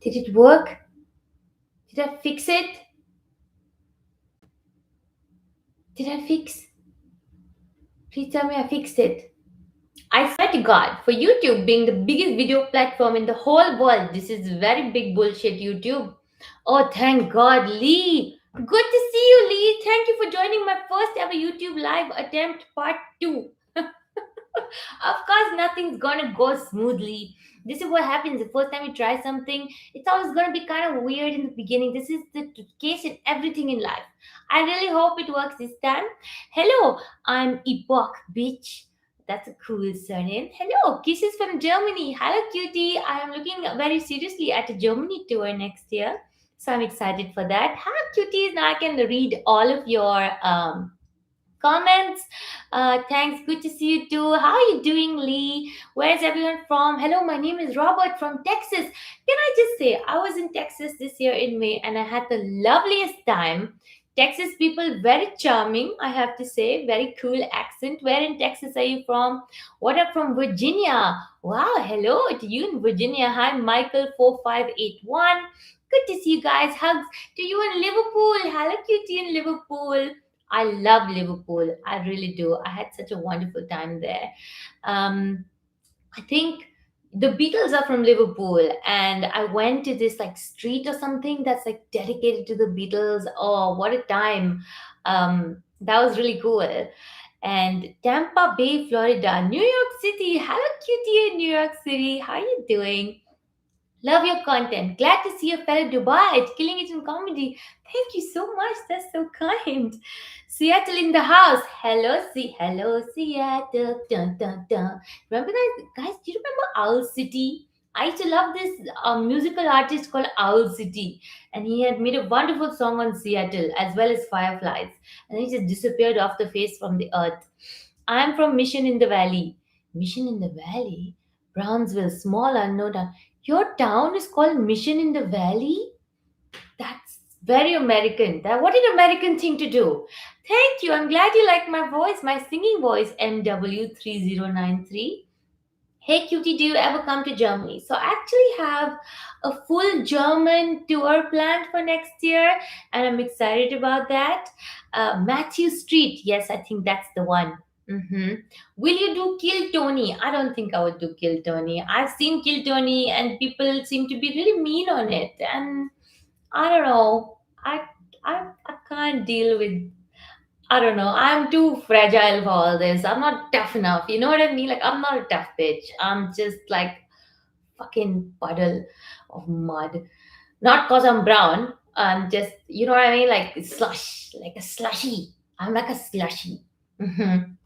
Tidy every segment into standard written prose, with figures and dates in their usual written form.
Did it work? Did I fix it? Did I fix? Please tell me I fixed it. I swear to God, for YouTube being the biggest video platform in the whole world, this is very big bullshit, YouTube. Oh, thank God, Lee. Good to see you, Lee. Thank you for joining my first ever YouTube live attempt, part two. Of course, nothing's gonna go smoothly. This is what happens the first time you try something. It's always gonna be kind of weird in the beginning. This is the case in everything in life. I really hope it works this time. Hello, I'm Epoch Bitch. That's a cool surname. Hello, kisses from Germany. Hello, cutie. I am looking very seriously at a Germany tour next year. So I'm excited for that. Hello, cuties. Now I can read all of your comments. Thanks. Good to see you too. How are you doing, Lee? Where's everyone from? Hello, my name is Robert from Texas. Can I just say, I was in Texas this year in May and I had the loveliest time. Texas people, very charming, I have to say. Very cool accent. Where in Texas are you from? What up from Virginia? Wow, hello to you in Virginia. Hi, Michael4581. Good to see you guys. Hugs to you in Liverpool. Hello, cutie in Liverpool. I love Liverpool. I really do. I had such a wonderful time there. Um, I think the Beatles are from Liverpool, and I went to this like street or something that's like dedicated to the Beatles. Oh, what a time! That was really cool. And Tampa Bay, Florida, New York City. Hello, cutie in New York City. How you doing? Love your content. Glad to see a fellow Dubai killing it in comedy. Thank you so much. That's so kind. Seattle in the house. Hello, Seattle. Dun, dun, dun. Remember guys? Do you remember Owl City? I used to love this musical artist called Owl City, and he had made a wonderful song on Seattle as well as Fireflies, and he just disappeared off the face from the earth. I'm from Mission in the Valley. Mission in the Valley? Brownsville, small unknown town. Your town is called Mission in the Valley? That's very American. That what an American thing to do. Thank you. I'm glad you like my voice, my singing voice, MW3093. Hey cutie, do you ever come to Germany? So I actually have a full German tour planned for next year, and I'm excited about that. Matthew Street, yes, I think that's the one. hmm Will you do Kill Tony? I don't think I would do Kill Tony. I've seen Kill Tony, and people seem to be really mean on it, and I don't know. I can't deal with. I don't know. I'm too fragile for all this. I'm not tough enough. You know what I mean? Like I'm not a tough bitch. I'm just like fucking puddle of mud. Not cause I'm brown. I'm just, you know what I mean? Like slush, like a slushy. I'm like a slushy. Mhm.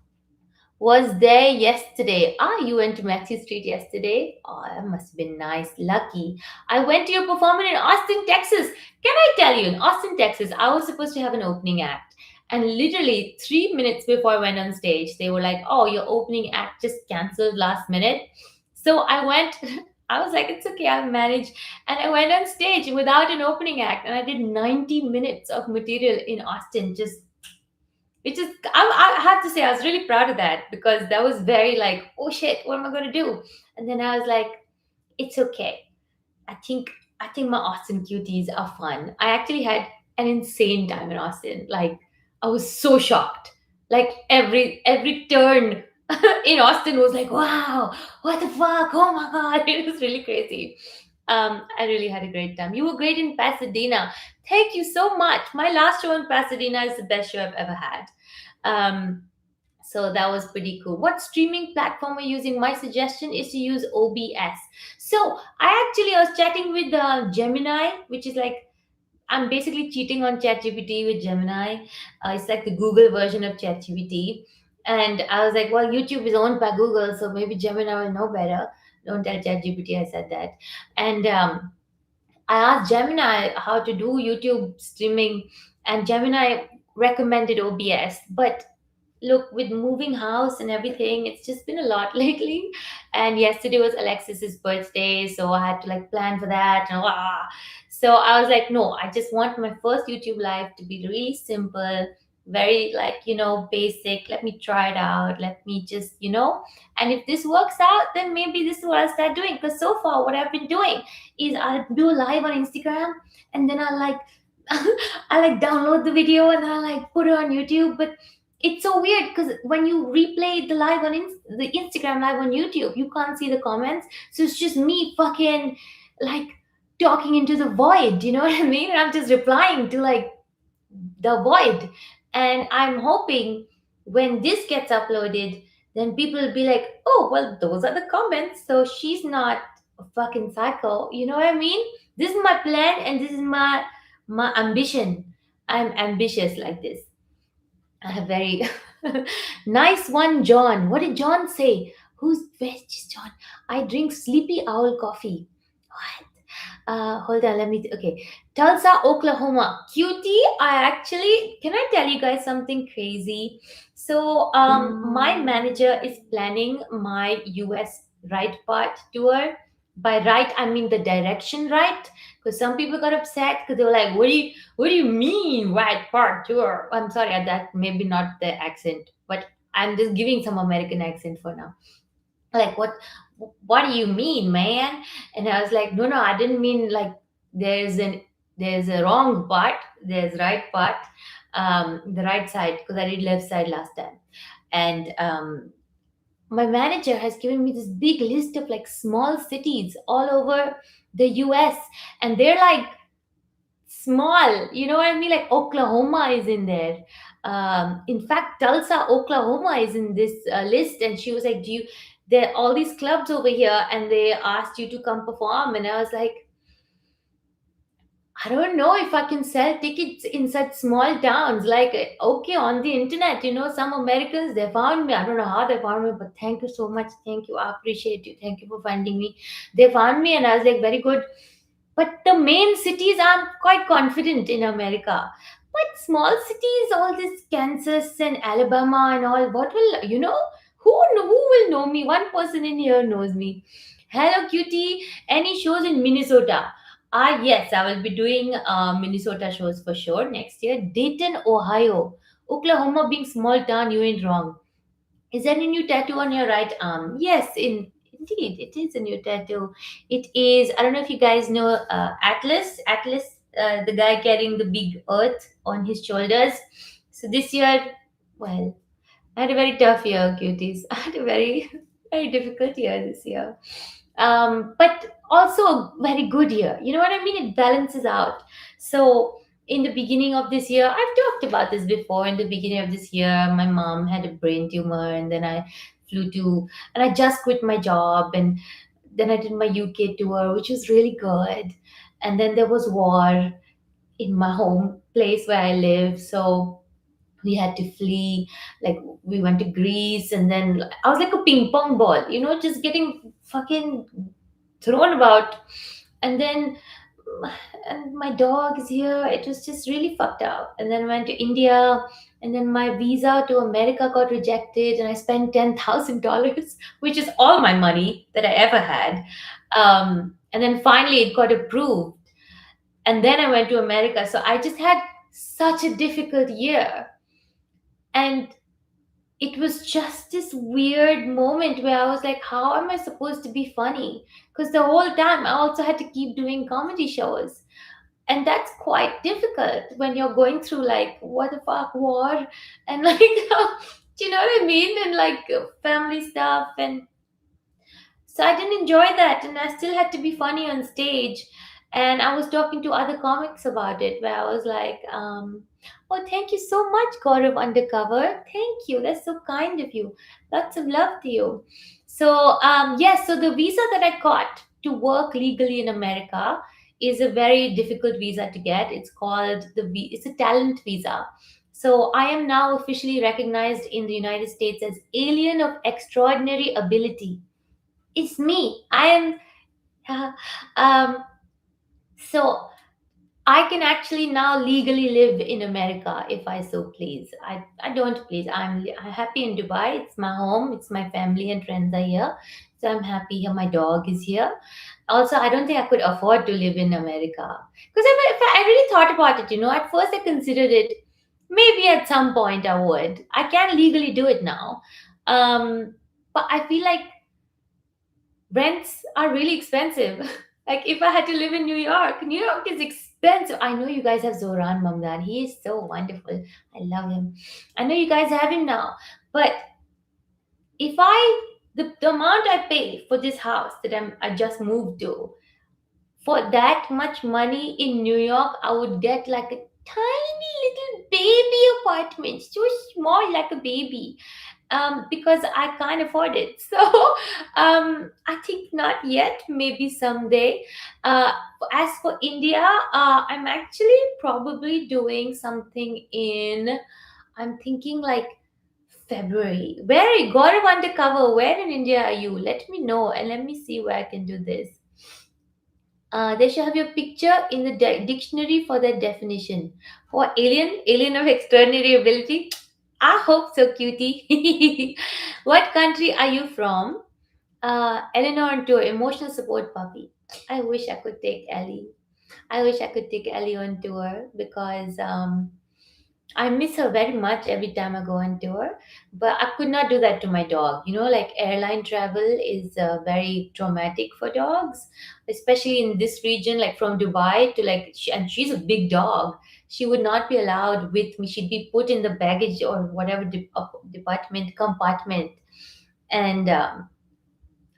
Was there yesterday. Ah, you went to Matthew Street yesterday? Oh, that must have been nice. Lucky. I went to your performance in Austin, Texas. Can I tell you, in Austin, Texas, I was supposed to have an opening act. And literally 3 minutes before I went on stage, they were like, oh, your opening act just canceled last minute. So I went, I was like, it's okay, I'll manage. And I went on stage without an opening act. And I did 90 minutes of material in Austin, just which is I have to say I was really proud of that because that was very like, oh shit, what am I going to do? And then I was like, it's okay. I think my Austin cuties are fun. I actually had an insane time in Austin. Like I was so shocked. Like every turn in Austin was like, wow, what the fuck? Oh my god, it was really crazy. I really had a great time. You were great in Pasadena. Thank you so much. My last show in Pasadena is the best show I've ever had. Um, so that was pretty cool. What streaming platform are you using? My suggestion is to use OBS. So I was chatting with Gemini, which is like I'm basically cheating on ChatGPT with Gemini. It's like the Google version of ChatGPT. And I was like, well, YouTube is owned by Google, so maybe Gemini will know better. Don't tell ChatGPT I said that. And I asked Gemini how to do YouTube streaming, and Gemini recommended OBS. But look, with moving house and everything, it's just been a lot lately. And yesterday was Alexis's birthday, so I had to like plan for that. And so I was like, no, I just want my first YouTube live to be really simple. very like, basic. Let me try it out. Let me just, and if this works out, then maybe this is what I'll start doing. Because so far, what I've been doing is I'll do a live on Instagram, and then I'll like, I like download the video and I like put it on YouTube. But it's so weird because when you replay the live on the Instagram live on YouTube, you can't see the comments. So it's just me fucking like talking into the void. You know what I mean? And I'm just replying to like the void. And I'm hoping when this gets uploaded, then people will be like, oh, well, those are the comments. So she's not a fucking psycho. You know what I mean? This is my plan and this is my ambition. I'm ambitious like this. I have very nice one, John. What did John say? Where's John? I drink sleepy owl coffee. What? Hold on, let me. Okay, Tulsa, Oklahoma. Cutie, I actually. Can I tell you guys something crazy? So, my manager is planning my US right part tour. By right, I mean the direction right. Because some people got upset because they were like, what do you mean right part tour?" I'm sorry, that maybe not the accent, but I'm just giving some American accent for now. Like, what do you mean, man? And I was like, no, I didn't mean like there's a wrong part, there's right part, the right side, because I did left side last time. And my manager has given me this big list of like small cities all over the US, and they're like small, you know what I mean? Like Oklahoma is in there. In fact, Tulsa, Oklahoma is in this list. And she was like, do you, there are all these clubs over here and they asked you to come perform. And I was like, I don't know if I can sell tickets in such small towns. Like, okay, on the internet, some Americans, they found me. I don't know how they found me, but thank you so much. Thank you. I appreciate you. Thank you for finding me. They found me, and I was like, very good. But the main cities, I'm quite confident in America. But small cities, all this Kansas and Alabama and all, what will, who will know me? One person in here knows me. Hello, cutie. Any shows in Minnesota? Ah, yes, I will be doing Minnesota shows for sure next year. Dayton, Ohio. Oklahoma being small town, you ain't wrong. Is that a new tattoo on your right arm? Yes, indeed, it is a new tattoo. It is. I don't know if you guys know Atlas. Atlas, the guy carrying the big earth on his shoulders. So this year, well, I had a very tough year, cuties. I had a very, very difficult year this year. But also a very good year. You know what I mean? It balances out. So in the beginning of this year, I've talked about this before. In the beginning of this year, my mom had a brain tumor, and then I flew to, and I just quit my job, and then I did my UK tour, which was really good. And then there was war in my home place where I live, so we had to flee. Like, we went to Greece, and then I was like a ping pong ball, just getting fucking thrown about. And then and my dog is here. It was just really fucked up. And then went to India, and then my visa to America got rejected, and I spent $10,000, which is all my money that I ever had. And then finally it got approved, and then I went to America. So I just had such a difficult year. And it was just this weird moment where I was like, how am I supposed to be funny? Because the whole time I also had to keep doing comedy shows. And that's quite difficult when you're going through like, what the fuck, war, and like, do you know what I mean? And like family stuff. And so I didn't enjoy that, and I still had to be funny on stage. And I was talking to other comics about it, where I was like, "Oh, thank you so much, Gaurav Undercover. Thank you. That's so kind of you. Lots of love to you." So, yes, so the visa that I got to work legally in America is a very difficult visa to get. It's called it's a talent visa. So I am now officially recognized in the United States as alien of extraordinary ability. It's me. I am. um, so I can actually now legally live in America if I so please. I don't please. I'm happy in Dubai. It's my home. It's my family and friends are here. So I'm happy here. My dog is here. Also, I don't think I could afford to live in America because if I really thought about it. At first I considered it. Maybe at some point I would. I can legally do it now. Um, but I feel like rents are really expensive. Like if I had to live in New York is expensive. I know you guys have Zoran Mamdan. He is so wonderful. I love him. I know you guys have him now. But if the amount I pay for this house that I just moved to, for that much money in New York, I would get like a tiny little baby apartment, so small like a baby, because I can't afford it. So I think not yet, maybe someday. Uh, as for India, I'm actually probably doing something in, I'm thinking like February. Where are you? Gaurav undercover, where in India are you? Let me know and let me see where I can do this. They should have your picture in the dictionary for that definition. For alien of extraordinary ability. I hope so, cutie. What country are you from? Eleanor on tour, emotional support puppy. I wish I could take Ellie. I wish I could take Ellie on tour because I miss her very much every time I go on tour, but I could not do that to my dog. You know, like airline travel is very traumatic for dogs, especially in this region, like from Dubai to like, and she's a big dog. She would not be allowed with me. She'd be put in the baggage or whatever department compartment, and I'm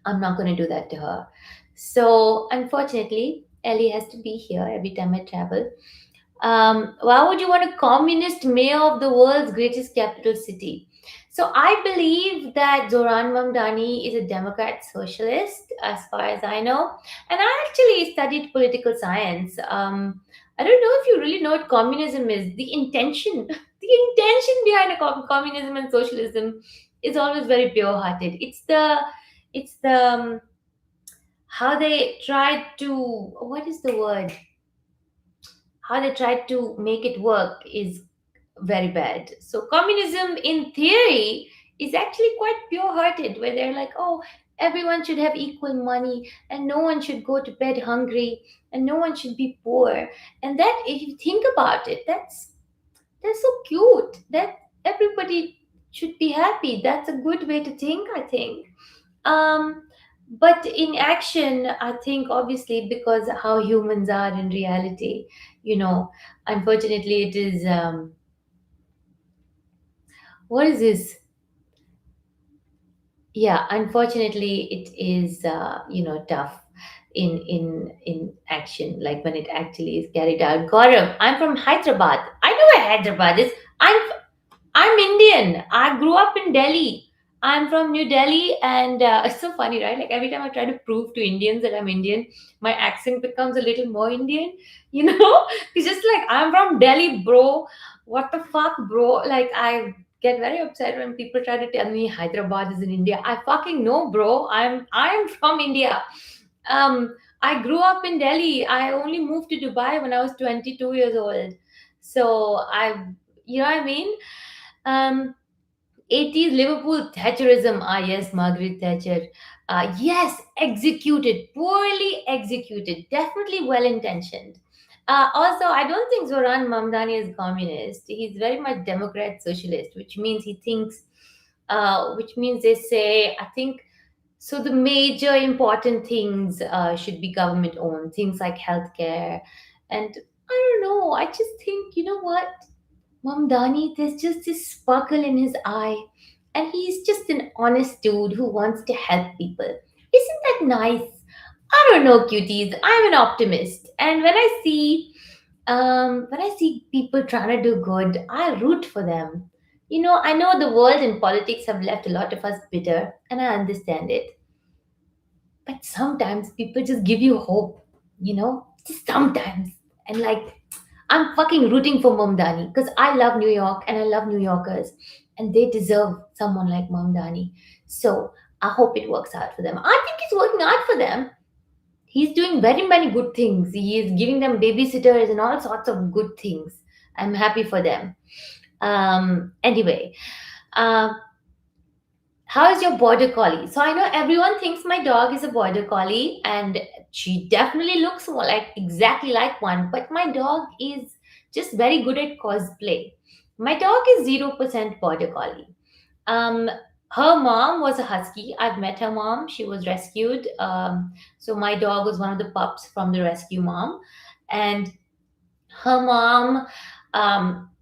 not going to do that to her. So unfortunately, Ellie has to be here every time I travel. Why would you want a communist mayor of the world's greatest capital city? So I believe that Zoran Mamdani is a Democrat socialist, as far as I know. And I actually studied political science. I don't know if you really know what communism is. The intention, the intention behind communism and socialism is always very pure-hearted. It's the how they tried to, what is the word? How they tried to make it work is very bad. So communism in theory is actually quite pure-hearted, where they're like, oh, everyone should have equal money and no one should go to bed hungry and no one should be poor. And that, if you think about it, that's so cute. That everybody should be happy. That's a good way to think, I think. Um, but in action, I think obviously because how humans are in reality, you know, unfortunately, it is. What is this? Yeah, unfortunately, it is. Tough in action, like when it actually is carried out. Gaurav, I'm from Hyderabad. I know where Hyderabad is. I'm Indian. I grew up in Delhi. I'm from New Delhi, and it's so funny, right? Like every time I try to prove to Indians that I'm Indian, my accent becomes a little more Indian. You know, it's just like I'm from Delhi, bro. What the fuck, bro? Like I get very upset when people try to tell me Hyderabad is in India. I fucking know, bro. I'm from India. I grew up in Delhi. I only moved to Dubai when I was 22 years old. So you know what I mean? Um, 80s Liverpool Thatcherism. Ah, yes, Margaret Thatcher. Yes, executed, poorly executed, definitely well intentioned. Also, I don't think Zoran Mamdani is communist. He's very much Democrat socialist, which means he thinks, which means they say, I think, so the major important things should be government owned, things like healthcare. And I don't know, I just think, you know what? Mamdani, there's just this sparkle in his eye, and he's just an honest dude who wants to help people. Isn't that nice? I don't know, cuties. I'm an optimist, and when I see people trying to do good, I root for them. You know, I know the world and politics have left a lot of us bitter, and I understand it. But sometimes people just give you hope, just sometimes. And like, I'm fucking rooting for Mamdani because I love New York and I love New Yorkers and they deserve someone like Mamdani. So I hope it works out for them. I think it's working out for them. He's doing very many good things. He is giving them babysitters and all sorts of good things. I'm happy for them. Anyway, uh, how is your border collie? So I know everyone thinks my dog is a border collie, and she definitely looks more like exactly like one. But my dog is just very good at cosplay. My dog is 0% border collie. Um, Her mom was a husky. I've met her mom. She was rescued. So my dog was one of the pups from the rescue mom, and her mom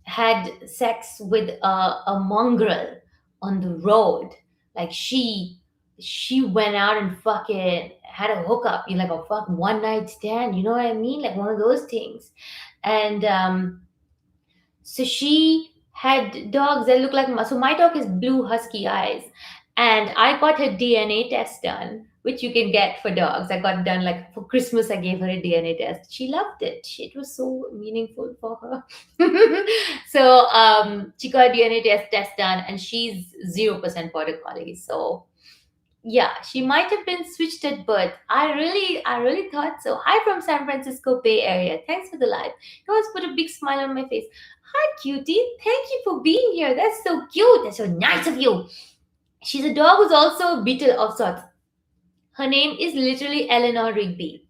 had sex with a mongrel on the road. Like she went out and fucking had a hookup, like a fuck one night stand. You know what I mean? Like one of those things. And so she had dogs that look like so my dog has blue husky eyes, and I got her DNA test done, which you can get for dogs. I got it done like for Christmas. I gave her a DNA test. She loved it. It was so meaningful for her. So she got a DNA test done, and she's 0% border collie. So yeah, she might have been switched at birth. I really thought so. Hi from San Francisco Bay Area. Thanks for the live. You always put a big smile on my face. Hi, cutie. Thank you for being here. That's so cute. That's so nice of you. She's a dog who's also a beetle of sorts. Her name is literally Eleanor Rigby.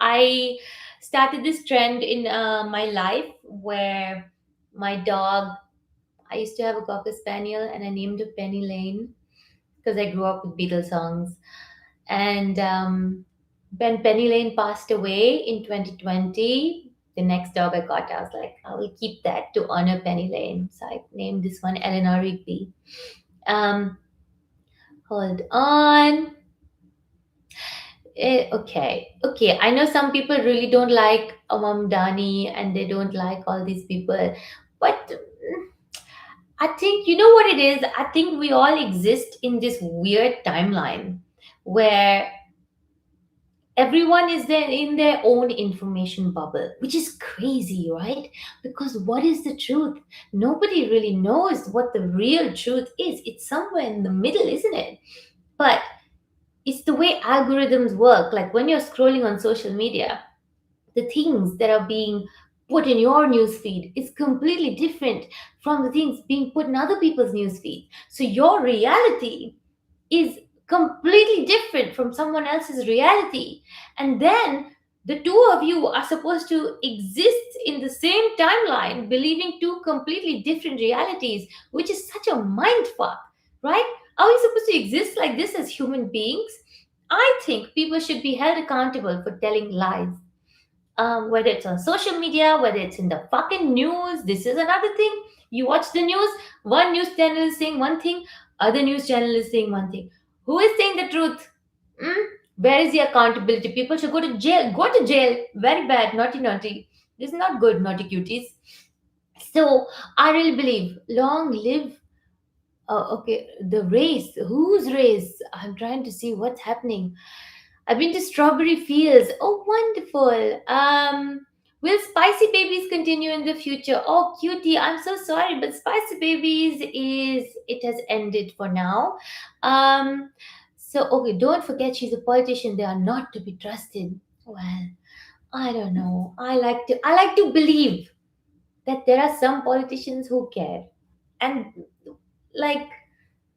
I started this trend in my life where my dog, I used to have a Cocker Spaniel and I named her Penny Lane because I grew up with Beatles songs. And when Penny Lane passed away in 2020, the next dog I got, I was like, I will keep that to honor Penny Lane. So I named this one Eleanor Rigby. Um, Hold on. Okay. I know some people really don't like Dani and they don't like all these people, but I think you know what it is. I think we all exist in this weird timeline where everyone is there in their own information bubble, which is crazy, right? Because what is the truth? Nobody really knows what the real truth is. It's somewhere in the middle, isn't it? But it's the way algorithms work. Like when you're scrolling on social media, the things that are being put in your news feed is completely different from the things being put in other people's news feed. So your reality is completely different from someone else's reality. And then the two of you are supposed to exist in the same timeline, believing two completely different realities, which is such a mind fuck, right? Are we supposed to exist like this as human beings? I think people should be held accountable for telling lies, whether it's on social media, whether it's in the fucking news. This is another thing. You watch the news, one news channel is saying one thing, other news channel is saying one thing. Who is saying the truth? Hmm? Where is the accountability? People should go to jail. Go to jail. Very bad. Naughty, naughty. This is not good, naughty cuties. So I really believe long live. Okay, the race. Whose race? I'm trying to see what's happening. I've been to Strawberry Fields. Oh, wonderful. Will Spicy Babies continue in the future? Oh, cutie, I'm so sorry, but Spicy Babies is it has ended for now. Um, so okay, don't forget she's a politician. They are not to be trusted. Well, I don't know. I like to believe that there are some politicians who care, and like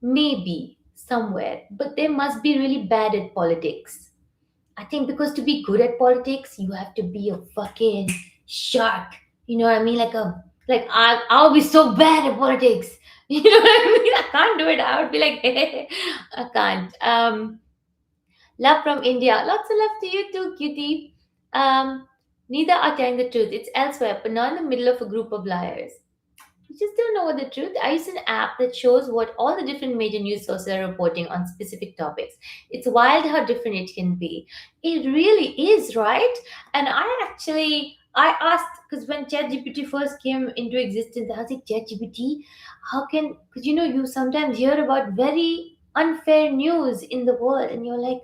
maybe somewhere, but they must be really bad at politics. I think because to be good at politics, you have to be a fucking shark. You know what I mean? I'll be so bad at politics. You know what I mean? I can't do it. I would be like, hey, I can't. Love from India. Lots of love to you too, cutie. Neither are telling the truth. It's elsewhere, but not in the middle of a group of liars. You just don't know what the truth. I use an app that shows what all the different major news sources are reporting on specific topics. It's wild how different it can be. It really is, right? And I asked because when ChatGPT first came into existence, I was like, ChatGPT, how can? Because you sometimes hear about very unfair news in the world, and you're like,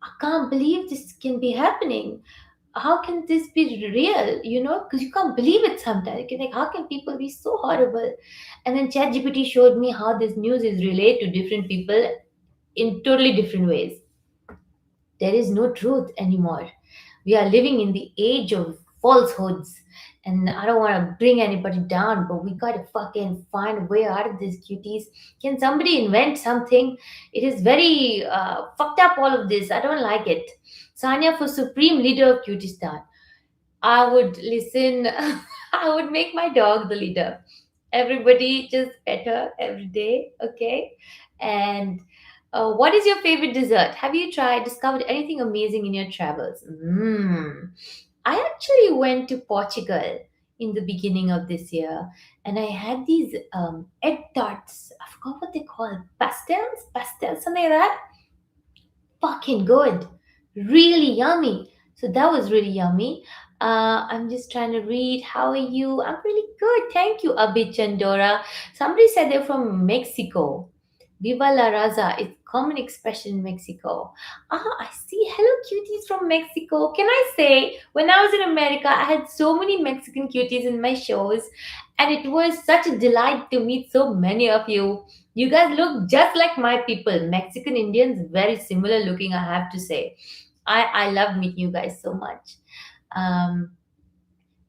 I can't believe this can be happening. How can this be real? Because you can't believe it sometimes. You're like, how can people be so horrible? And then ChatGPT showed me how this news is relayed to different people in totally different ways. There is no truth anymore. We are living in the age of falsehoods. And I don't want to bring anybody down, but we gotta fucking find a way out of this, cuties. Can somebody invent something? It is very fucked up, all of this. I don't like it. Sanya for Supreme Leader of Cutistan. I would listen. I would make my dog the leader. Everybody just better every day, okay? And what is your favorite dessert? Have you discovered anything amazing in your travels? I actually went to Portugal in the beginning of this year, and I had these egg tarts. I forgot what they call pastels, something like that. Fucking good, really yummy. So that was really yummy. I'm just trying to read. How are you? I'm really good, thank you, Abhi Chandora. Somebody said they're from Mexico. Viva la raza, it's common expression in Mexico. Ah, I see. Hello, cuties from Mexico. Can I say, when I was in America, I had so many Mexican cuties in my shows, and it was such a delight to meet so many of you. You guys look just like my people. Mexican Indians, very similar looking, I have to say. I love meeting you guys so much. Um,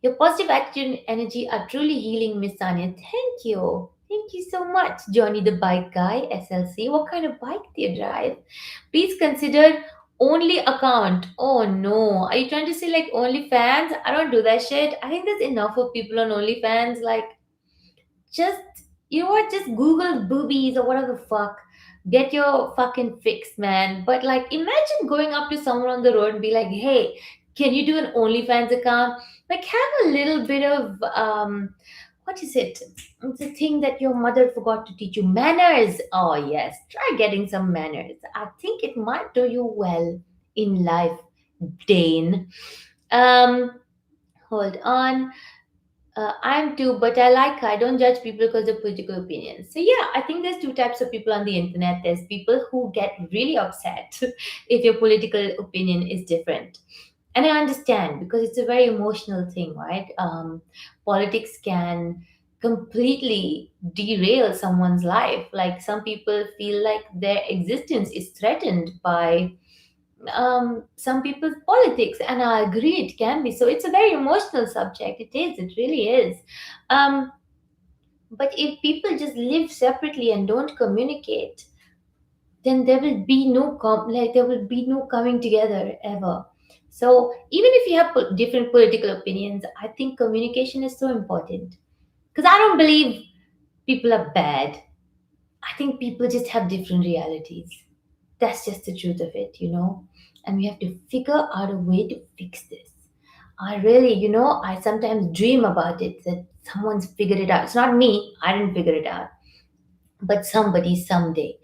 your positive attitude and energy are truly healing, Miss Sanya. Thank you. Thank you so much, Johnny the Bike Guy, SLC. What kind of bike do you drive? Please consider only account. Oh no. Are you trying to say like OnlyFans? I don't do that shit. I think there's enough of people on OnlyFans. Like, just, you know what, just Google boobies or whatever the fuck, get your fucking fix, man. But like, imagine going up to someone on the road and be like, hey, can you do an OnlyFans account? Like, have a little bit of what is it, it's a thing that your mother forgot to teach you, manners. Oh yes, try getting some manners. I think it might do you well in life, Dane. um Hold on. I'm too, but I like her. I don't judge people because of political opinions. So yeah, I think there's two types of people on the internet. There's people who get really upset if your political opinion is different. And I understand because it's a very emotional thing, right? Politics can completely derail someone's life. Like, some people feel like their existence is threatened by some people's politics, and I agree it can be. So it's a very emotional subject. It really is. um, but if people just live separately and don't communicate, then there will be no like there will be no coming together ever. So even if you have different political opinions, I think communication is so important, because I don't believe people are bad. I think people just have different realities. That's just the truth of it, you know? And we have to figure out a way to fix this. I really, I sometimes dream about it, that someone's figured it out. It's not me, I didn't figure it out, but somebody someday.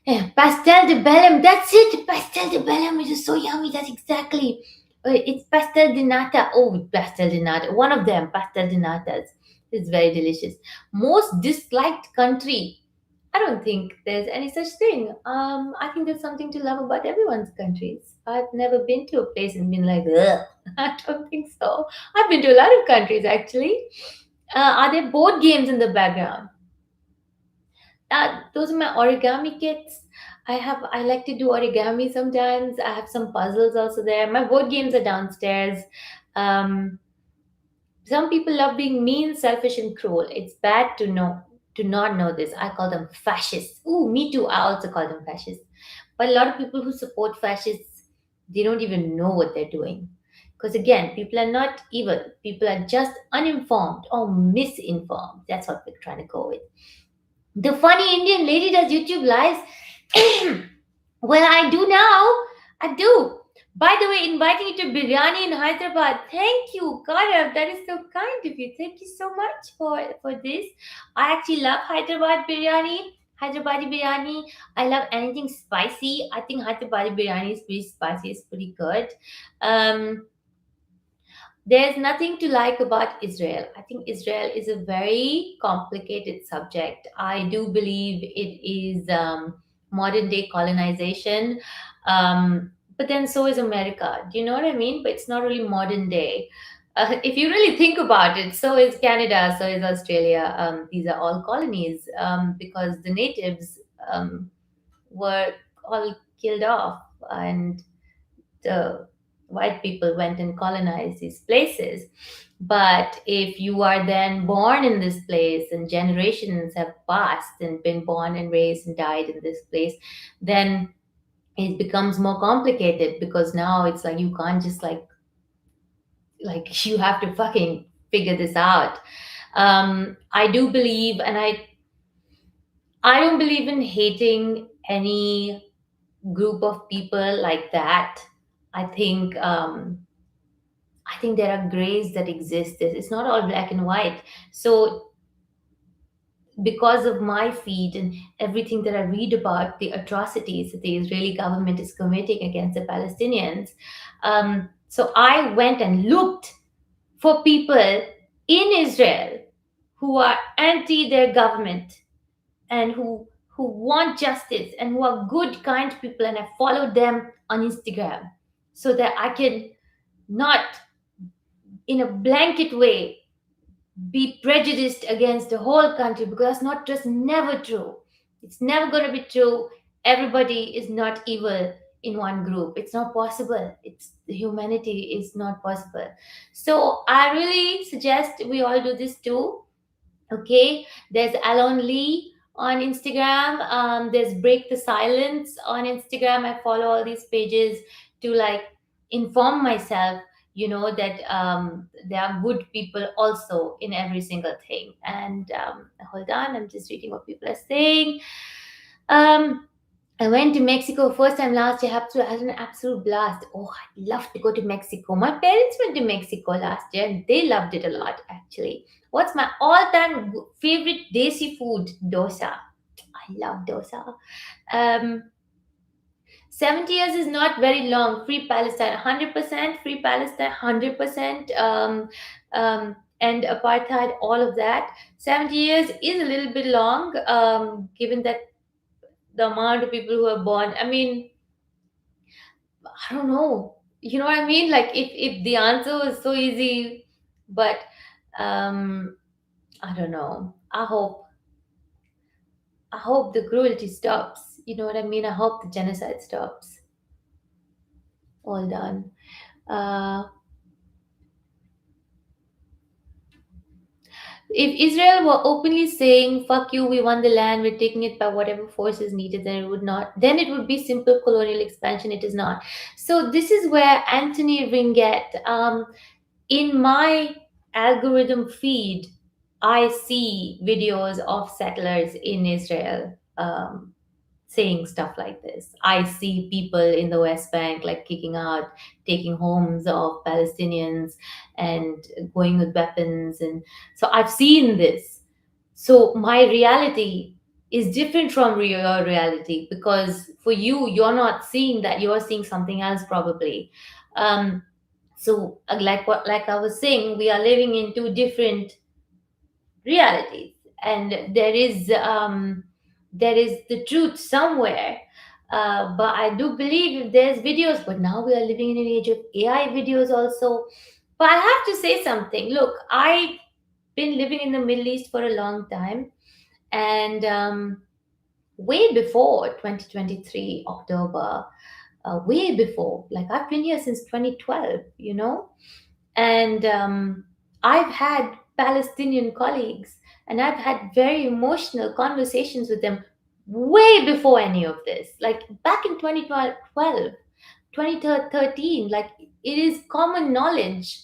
Yeah, pastel de bellum, that's it. Pastel de bellum is just so yummy. That's exactly. It's pastel de nata. Oh, pastel de nata. One of them, pastel de natas. It's very delicious. Most disliked country. I don't think there's any such thing. I think there's something to love about everyone's countries. I've never been to a place and been like, ugh. I don't think so. I've been to a lot of countries actually. Are there board games in the background? Those are my origami kits. I like to do origami sometimes. I have some puzzles also there. My board games are downstairs. Um, some people love being mean, selfish, and cruel. It's bad to not know this. I call them fascists. Ooh, me too. I also call them fascists. But a lot of people who support fascists, they don't even know what they're doing. Because again, people are not evil. People are just uninformed or misinformed. That's what we're trying to go with. The funny Indian lady does YouTube lives. Well, I do now. I do. By the way, inviting you to biryani in Hyderabad. Thank you, Gaurav. That is so kind of you. Thank you so much for this. I actually love Hyderabad biryani. Hyderabadi biryani. I love anything spicy. I think Hyderabadi biryani is pretty spicy. It's pretty good. Um, there's nothing to like about Israel. I think Israel is a very complicated subject. I do believe it is modern day colonization, but then so is America. Do you know what I mean? But it's not really modern day. If you really think about it, so is Canada, so is Australia. These are all colonies, because the natives were all killed off, and the white people went and colonized these places. But if you are then born in this place and generations have passed and been born and raised and died in this place, then it becomes more complicated, because now it's like you can't just like you have to fucking figure this out. I do believe, and I don't believe in hating any group of people like that. I think I think there are grays that exist. It's not all black and white. So because of my feed and everything that I read about the atrocities that the Israeli government is committing against the Palestinians, so I went and looked for people in Israel who are anti their government and who want justice and who are good, kind people, and I followed them on Instagram so that I can not, in a blanket way, be prejudiced against the whole country, because that's not just never true. It's never going to be true. Everybody is not evil in one group. It's not possible. It's humanity is not possible. So I really suggest we all do this too. Okay, there's Alon Lee on Instagram. There's Break the Silence on Instagram. I follow all these pages to like inform myself, that there are good people also in every single thing. And hold on, I'm just reading what people are saying. um I went to Mexico first time last year. Had an absolute blast. Oh, I love to go to Mexico. My parents went to Mexico last year and they loved it a lot, actually. What's my all-time favorite desi food? Dosa. I love dosa. Um, 70 years is not very long. Free Palestine, 100%. Free Palestine, 100%. And apartheid, all of that. 70 years is a little bit long, given that the amount of people who are born. I mean, I don't know. You know what I mean? Like if the answer was so easy, but um I don't know. I hope the cruelty stops. You know what I mean? I hope the genocide stops. All done. Uh if Israel were openly saying, fuck you, we won the land, we're taking it by whatever force is needed, then it would be simple colonial expansion. It is not. So this is where Anthony Ringett, in my algorithm feed, I see videos of settlers in Israel, saying stuff like this. I see people in the West Bank like kicking out, taking homes of Palestinians and going with weapons. And so I've seen this. So my reality is different from your reality, because for you, you're not seeing that, you're seeing something else probably. So like I was saying, we are living in two different realities, and there is the truth somewhere. But I do believe if there's videos, but now we are living in an age of AI videos also. But I have to say something. Look, I've been living in the Middle East for a long time, and way before 2023 October, way before, like I've been here since 2012, and I've had Palestinian colleagues, and I've had very emotional conversations with them way before any of this, like back in 2012, 2013. Like, it is common knowledge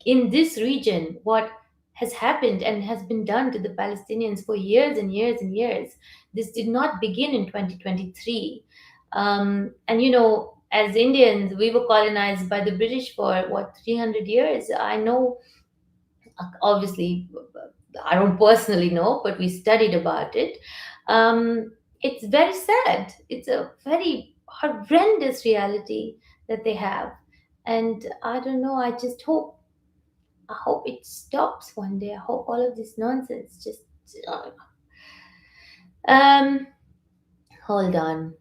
in this region what has happened and has been done to the Palestinians for years and years and years. This did not begin in 2023. And as Indians, we were colonized by the British for what, 300 years. I know, obviously, I don't personally know, but we studied about it. It's very sad. It's a very horrendous reality that they have. And I don't know, I hope it stops one day. I hope all of this nonsense just. Um, Hold on.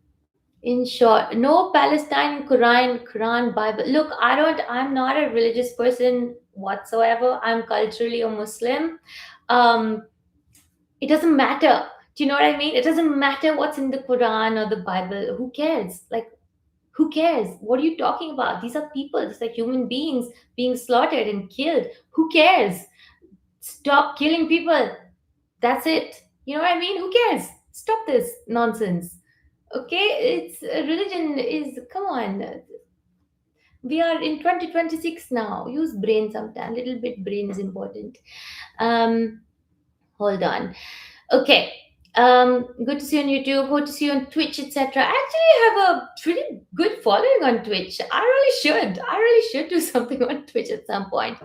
In short, no Palestine, Quran, Bible. Look, I'm not a religious person whatsoever. I'm culturally a Muslim. Um, it doesn't matter. Do you know what I mean? It doesn't matter what's in the Quran or the Bible. Who cares? Like, who cares? What are you talking about? These are people. These are human beings being slaughtered and killed. Who cares? Stop killing people. That's it. You know what I mean? Who cares? Stop this nonsense. Okay, it's religion is, come on. We are in 2026 now. Use brain sometime. Little bit brain is important. Hold on. Okay. Good to see you on YouTube. Good to see you on Twitch, etc. I actually have a pretty good following on Twitch. I really should. I really should do something on Twitch at some point.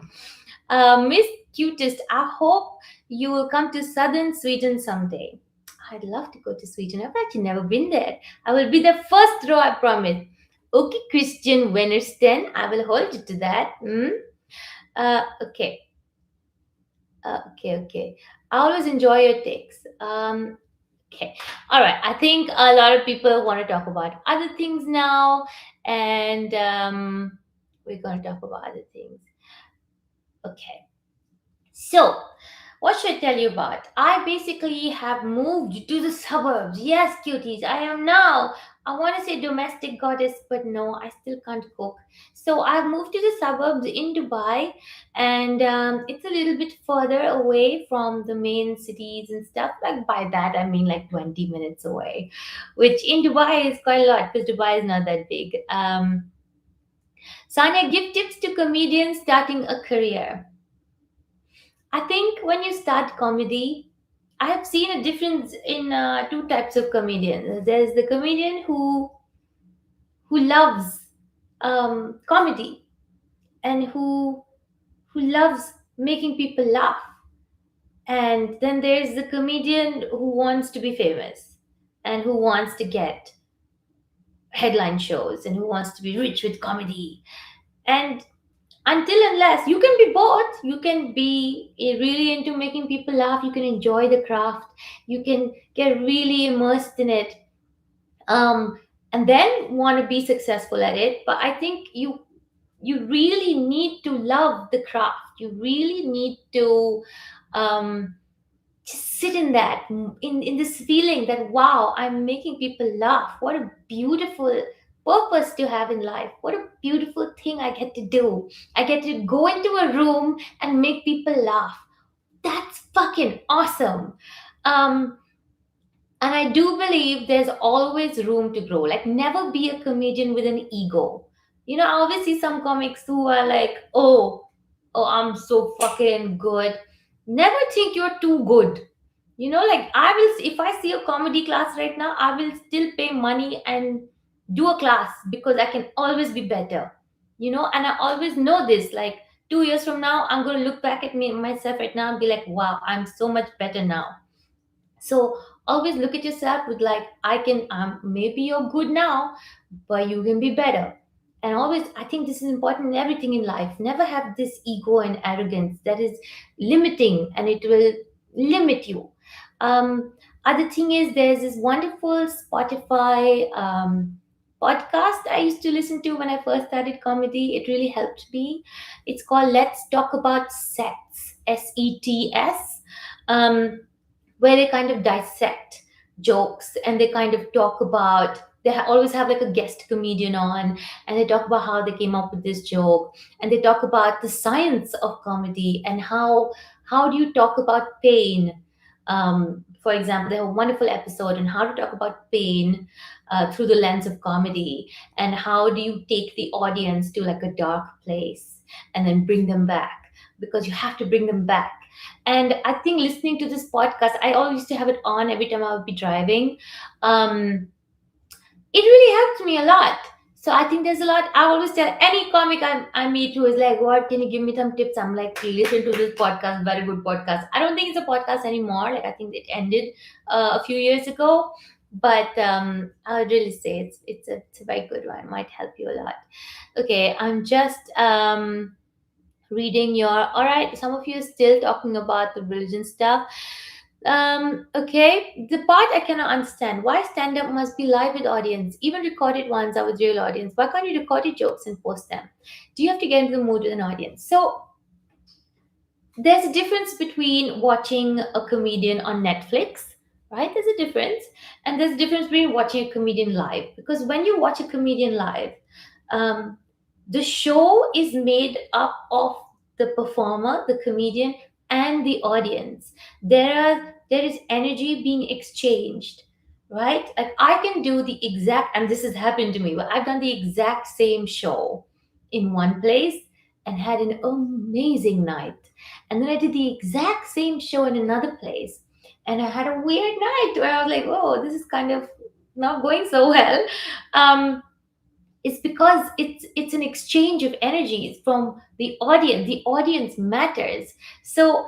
Miss Cutest, I hope you will come to southern Sweden someday. I'd love to go to Sweden. I've actually never been there. I will be the first row, I promise. Okay, Christian Wennersten, I will hold you to that. Okay. Okay. I always enjoy your takes. Okay. All right. I think a lot of people want to talk about other things now, and we're going to talk about other things. Okay. So, what should I tell you about? I basically have moved to the suburbs. Yes, cuties, I am now. I want to say domestic goddess, but no, I still can't cook. So, I've moved to the suburbs in Dubai, and it's a little bit further away from the main cities and stuff. Like, by that, I mean like 20 minutes away, which in Dubai is quite a lot because Dubai is not that big. Sanya, give tips to comedians starting a career. I think when you start comedy, I have seen a difference in two types of comedians. There's the comedian who loves comedy and who loves making people laugh, and then there's the comedian who wants to be famous and who wants to get headline shows and who wants to be rich with comedy. And until unless you can be both, you can be really into making people laugh, you can enjoy the craft, you can get really immersed in it, um and then want to be successful at it. But I think you really need to love the craft, you really need to um just sit in that, in this feeling that wow, I'm making people laugh. What a beautiful purpose to have in life. What a beautiful thing I get to do. I get to go into a room and make people laugh. That's fucking awesome. um and I do believe there's always room to grow. Like, never be a comedian with an ego. I always see some comics who are like, oh, I'm so fucking good. Never think you're too good. Like, I will, if I see a comedy class right now, I will still pay money and do a class because I can always be better. And I always know this. Like, 2 years from now, I'm going to look back at me myself right now and be like, wow, I'm so much better now. So always look at yourself with like, I can, maybe you're good now, but you can be better. And always, I think this is important in everything in life. Never have this ego and arrogance that is limiting, and it will limit you. Other thing is, there's this wonderful Spotify podcast I used to listen to when I first started comedy. It really helped me. It's called Let's Talk About Sets, SETS. Um, where they kind of dissect jokes, and they kind of talk about, they always have like a guest comedian on, and they talk about how they came up with this joke, and they talk about the science of comedy and how do you talk about pain. For example, they have a wonderful episode on how to talk about pain through the lens of comedy, and how do you take the audience to like a dark place and then bring them back, because you have to bring them back. And I think listening to this podcast, I always used to have it on every time I would be driving. Um, it really helped me a lot. So I think there's a lot. I always tell any comic I meet who is like, "What can you give me some tips?" I'm like, "Listen to this podcast, very good podcast." I don't think it's a podcast anymore. Like, I think it ended a few years ago. But I would really say it's a very good one. It might help you a lot. Okay, I'm just reading your, all right, some of you are still talking about the religion stuff. Okay, the part I cannot understand, why stand-up must be live with audience, even recorded ones are with real audience. Why can't you record your jokes and post them? Do you have to get into the mood with an audience? So there's a difference between watching a comedian on Netflix, right? There's a difference. And there's a difference between watching a comedian live, because when you watch a comedian live, um, the show is made up of the performer, the comedian, and the audience. There is energy being exchanged, right? Like, I can do the exact, and this has happened to me, but I've done the exact same show in one place, and had an amazing night. And then I did the exact same show in another place, and I had a weird night where I was like, "Oh, this is kind of not going so well." Um, it's because it's an exchange of energies from the audience. The audience matters. So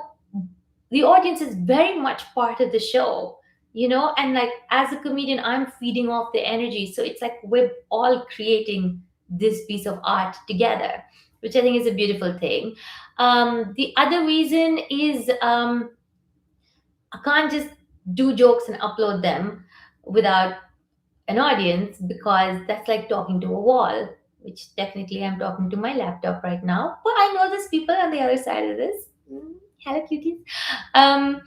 the audience is very much part of the show, and like as a comedian, I'm feeding off the energy. So it's like we're all creating this piece of art together, which I think is a beautiful thing. The other reason is I can't just do jokes and upload them without an audience, because that's like talking to a wall, which technically I'm talking to my laptop right now. But I know there's people on the other side of this. Hello, cuties. Um,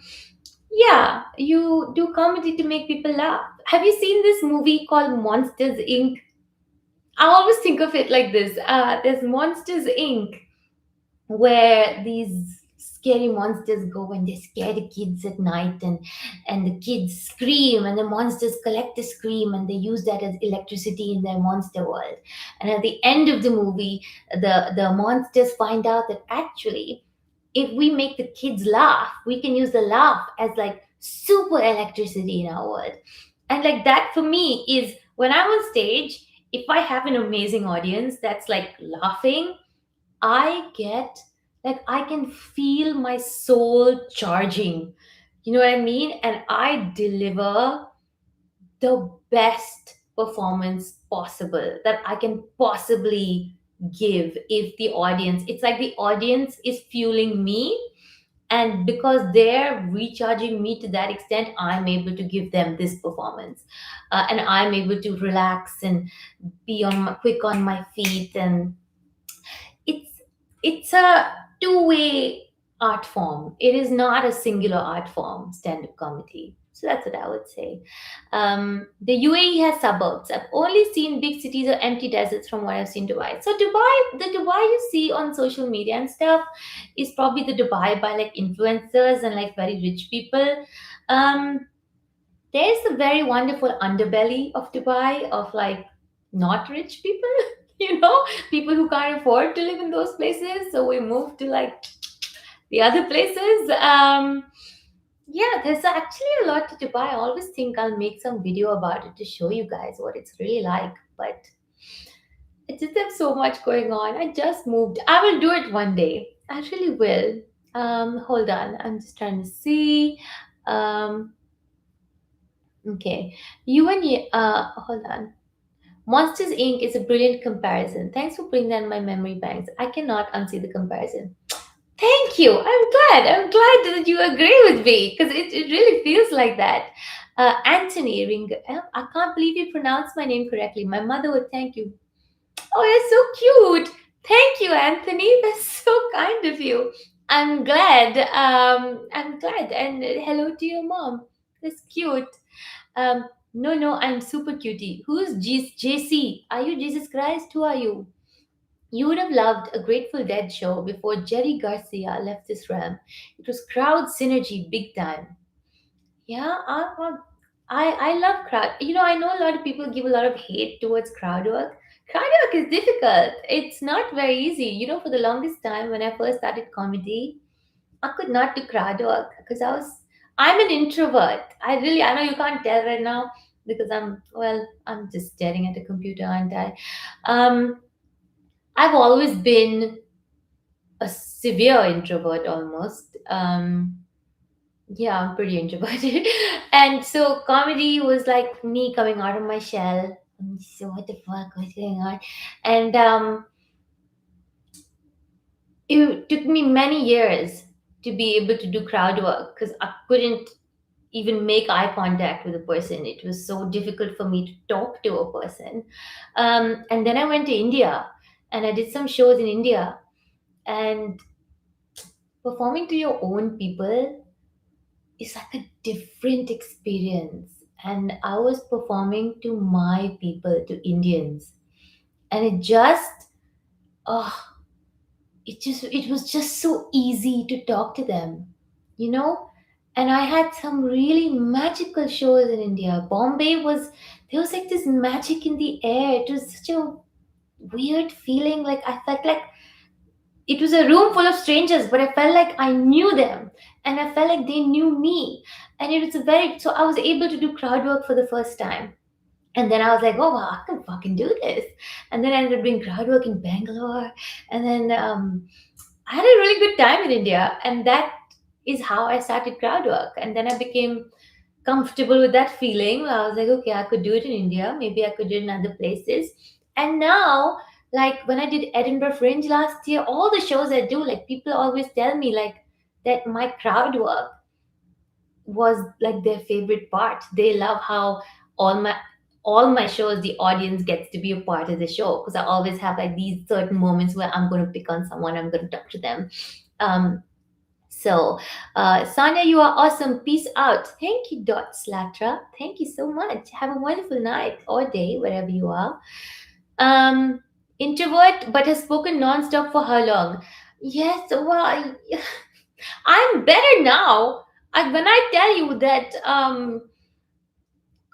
yeah, you do comedy to make people laugh. Have you seen this movie called Monsters Inc.? I always think of it like this. There's Monsters Inc., where these scary monsters go and they scare the kids at night, and the kids scream, and the monsters collect the scream and they use that as electricity in their monster world. And at the end of the movie, the monsters find out that actually, if we make the kids laugh, we can use the laugh as like super electricity in our world. And like that for me is when I'm on stage, if I have an amazing audience that's like laughing, I get like I can feel my soul charging. You know what I mean? And I deliver the best performance possible that I can possibly give. If the audience, it's like the audience is fueling me, and because they're recharging me to that extent, I'm able to give them this performance. And I'm able to relax and be quick on my feet. And it's it's a two-way art form. It is not a singular art form, stand-up comedy. So that's what I would say. The UAE has suburbs. I've only seen big cities or empty deserts from what I've seen Dubai. So Dubai, the Dubai you see on social media and stuff, is probably the Dubai by like influencers and like very rich people. Um, there's a very wonderful underbelly of Dubai of like not rich people, people who can't afford to live in those places. So we moved to like the other places. Yeah, there's actually a lot to Dubai. I always think I'll make some video about it to show you guys what it's really like. But it just have so much going on. I just moved. I will do it one day. I really will. Hold on. I'm just trying to see. Um, okay. You and you, hold on. Monsters Inc. is a brilliant comparison. Thanks for bringing that in my memory banks. I cannot unsee the comparison. Thank you. I'm glad. I'm glad that you agree with me because it really feels like that. Anthony Ring. I can't believe you pronounced my name correctly. My mother would thank you. Oh, you're so cute. Thank you, Anthony. That's so kind of you. I'm glad. I'm glad. And hello to your mom. That's cute. No, no, I'm super cutie. Who's JC? Are you Jesus Christ? Who are you? You would have loved a Grateful Dead show before Jerry Garcia left this realm. It was crowd synergy big time. Yeah, I love crowd. I know a lot of people give a lot of hate towards crowd work. Crowd work is difficult. It's not very easy. For the longest time when I first started comedy, I could not do crowd work because I'm an introvert. I know you can't tell right now because I'm just staring at a computer, aren't I? Um, I've always been a severe introvert almost. Yeah, I'm pretty introverted. And so comedy was like me coming out of my shell. So what the fuck was going on? And it took me many years to be able to do crowd work because I couldn't even make eye contact with a person. It was so difficult for me to talk to a person. And then I went to India and I did some shows in India. And performing to your own people is like a different experience. And I was performing to my people, to Indians. And oh, it was just so easy to talk to them, you know? And I had some really magical shows in India. Bombay there was like this magic in the air. It was such a weird feeling. Like I felt like It was a room full of strangers, but I felt like I knew them, and I felt like they knew me. And it was a very so I was able to do crowd work for the first time. And then I was like, oh wow, I can fucking do this. And then I ended up doing crowd work in Bangalore. And then I had a really good time in India. And that is how I started crowd work. And then I became comfortable with that feeling. I was like, okay, I could do it in India. Maybe I could do it in other places. And now, like when I did Edinburgh Fringe last year, all the shows I do, like people always tell me like that my crowd work was like their favorite part. They love how all my all my shows the audience gets to be a part of the show because I always have like these certain moments where I'm going to pick on someone, I'm going to talk to them. Um, so, Sonia, you are awesome. Peace out. Thank you, Dot Slatra. Thank you so much. Have a wonderful night or day, wherever you are. Um, Introvert, but has spoken nonstop for how long? Yes, well, I'm better now. When I tell you that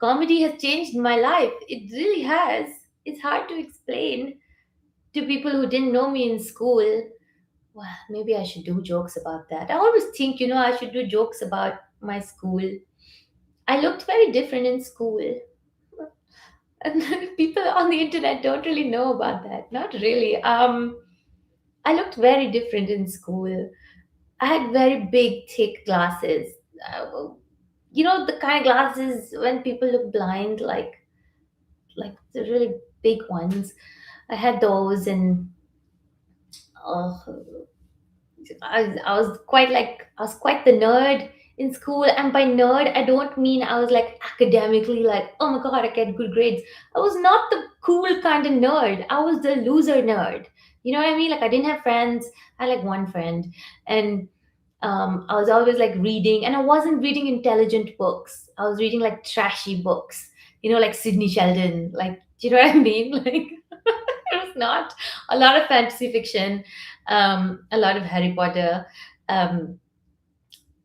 comedy has changed my life, it really has. It's hard to explain to people who didn't know me in school. Well, maybe I should do jokes about that. I always think, I should do jokes about my school. I looked very different in school. And people on the internet don't really know about that. Not really. I looked very different in school. I had very big, thick glasses. The kind of glasses when people look blind, like the really big ones. I had those, and uh, I was quite the nerd in school. And by nerd, I don't mean I was like academically like, oh my god, I get good grades. I was not the cool kind of nerd. I was the loser nerd. You know what I mean? Like I didn't have friends. I had like one friend, and I was always like reading, and I wasn't reading intelligent books. I was reading like trashy books. Like Sidney Sheldon. Like, do you know what I mean? Like it was not a lot of fantasy fiction, a lot of Harry Potter. Um,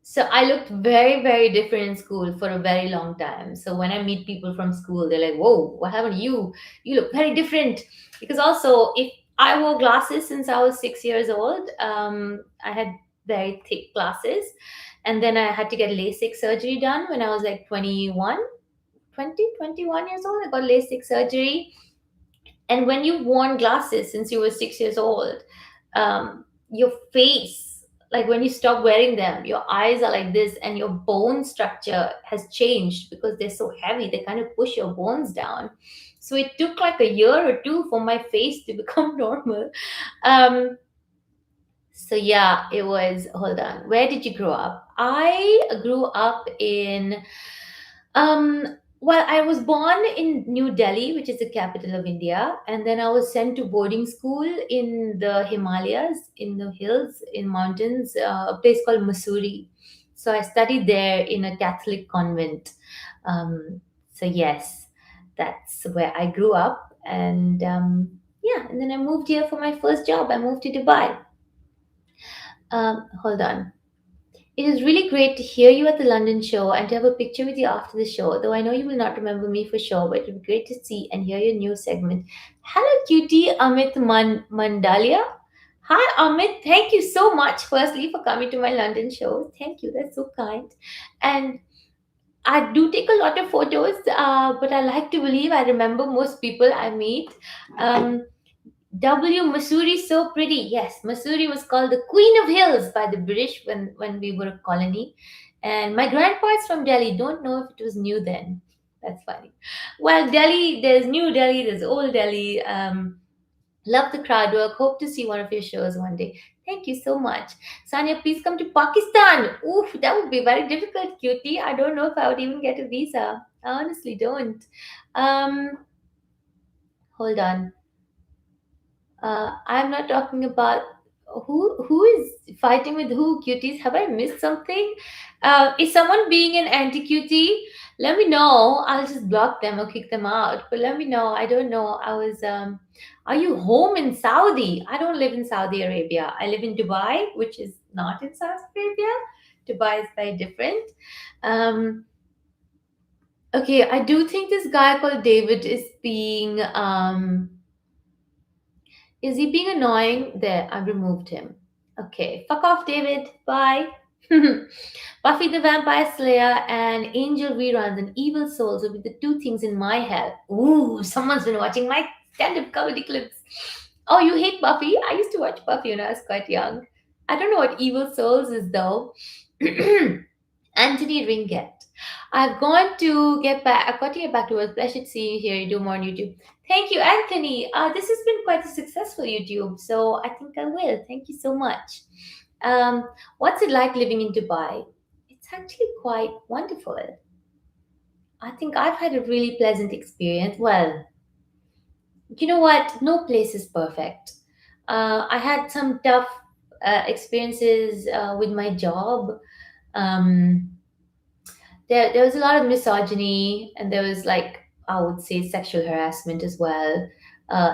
so I looked very, very different in school for a very long time. So when I meet people from school, they're like, "Whoa, what happened to you? You look very different." Because also, if I wore glasses since I was 6 years old, I had very thick glasses, and then I had to get LASIK surgery done when I was like 21 years old. I got LASIK surgery, and when you've worn glasses since you were 6 years old, your face, like when you stop wearing them, your eyes are like this, and your bone structure has changed because they're so heavy. They kind of push your bones down. So it took like a year or two for my face to become normal. Um, so yeah, it was. Hold on. Where did you grow up? I grew up in well, I was born in New Delhi, which is the capital of India, and then I was sent to boarding school in the Himalayas, in the hills, in mountains, a place called Mussoorie. So I studied there in a Catholic convent. So yes, that's where I grew up, and yeah, and then I moved here for my first job. I moved to Dubai. Hold on. It is really great to hear you at the London show and to have a picture with you after the show, though I know you will not remember me for sure, but it would be great to see and hear your new segment. Hello, cutie Amit Mandalia. Hi, Amit. Thank you so much, firstly, for coming to my London show. Thank you. That's so kind. And I do take a lot of photos, but I like to believe I remember most people I meet. Um, Missouri, so pretty. Yes, Missouri was called the Queen of Hills by the British when we were a colony. And my grandpa is from Delhi. Don't know if it was new then. That's funny. Well, Delhi, there's New Delhi, there's Old Delhi. Love the crowd work. Hope to see one of your shows one day. Thank you so much. Sanya, please come to Pakistan. Oof, that would be very difficult, cutie. I don't know if I would even get a visa. I honestly don't. Um, Hold on. I'm not talking about who is fighting with who, cuties. Have I missed something? Is someone being an anti cutie? Let me know. I'll just block them or kick them out. But let me know. I don't know. I was. Are you home in Saudi? I don't live in Saudi Arabia. I live in Dubai, which is not in Saudi Arabia. Dubai is very different. Um, okay, I do think this guy called David is being Is he being annoying? There, I've removed him. Okay, fuck off, David. Bye. Buffy the Vampire Slayer and Angel reruns and Evil Souls will be the two things in my head. Ooh, someone's been watching my stand-up comedy clips. Oh, you hate Buffy? I used to watch Buffy when I was quite young. I don't know what Evil Souls is though. Anthony Ringett. I've gone to get back. I've got to get back to work. I should see you here. You do more on YouTube. Thank you, Anthony. This has been quite a successful YouTube, so I think I will. Thank you so much. What's it like living in Dubai? It's actually quite wonderful. I think I've had a really pleasant experience. Well, you know what? No place is perfect. I had some tough experiences with my job. Um, there was a lot of misogyny, and there was, like, I would say, sexual harassment as well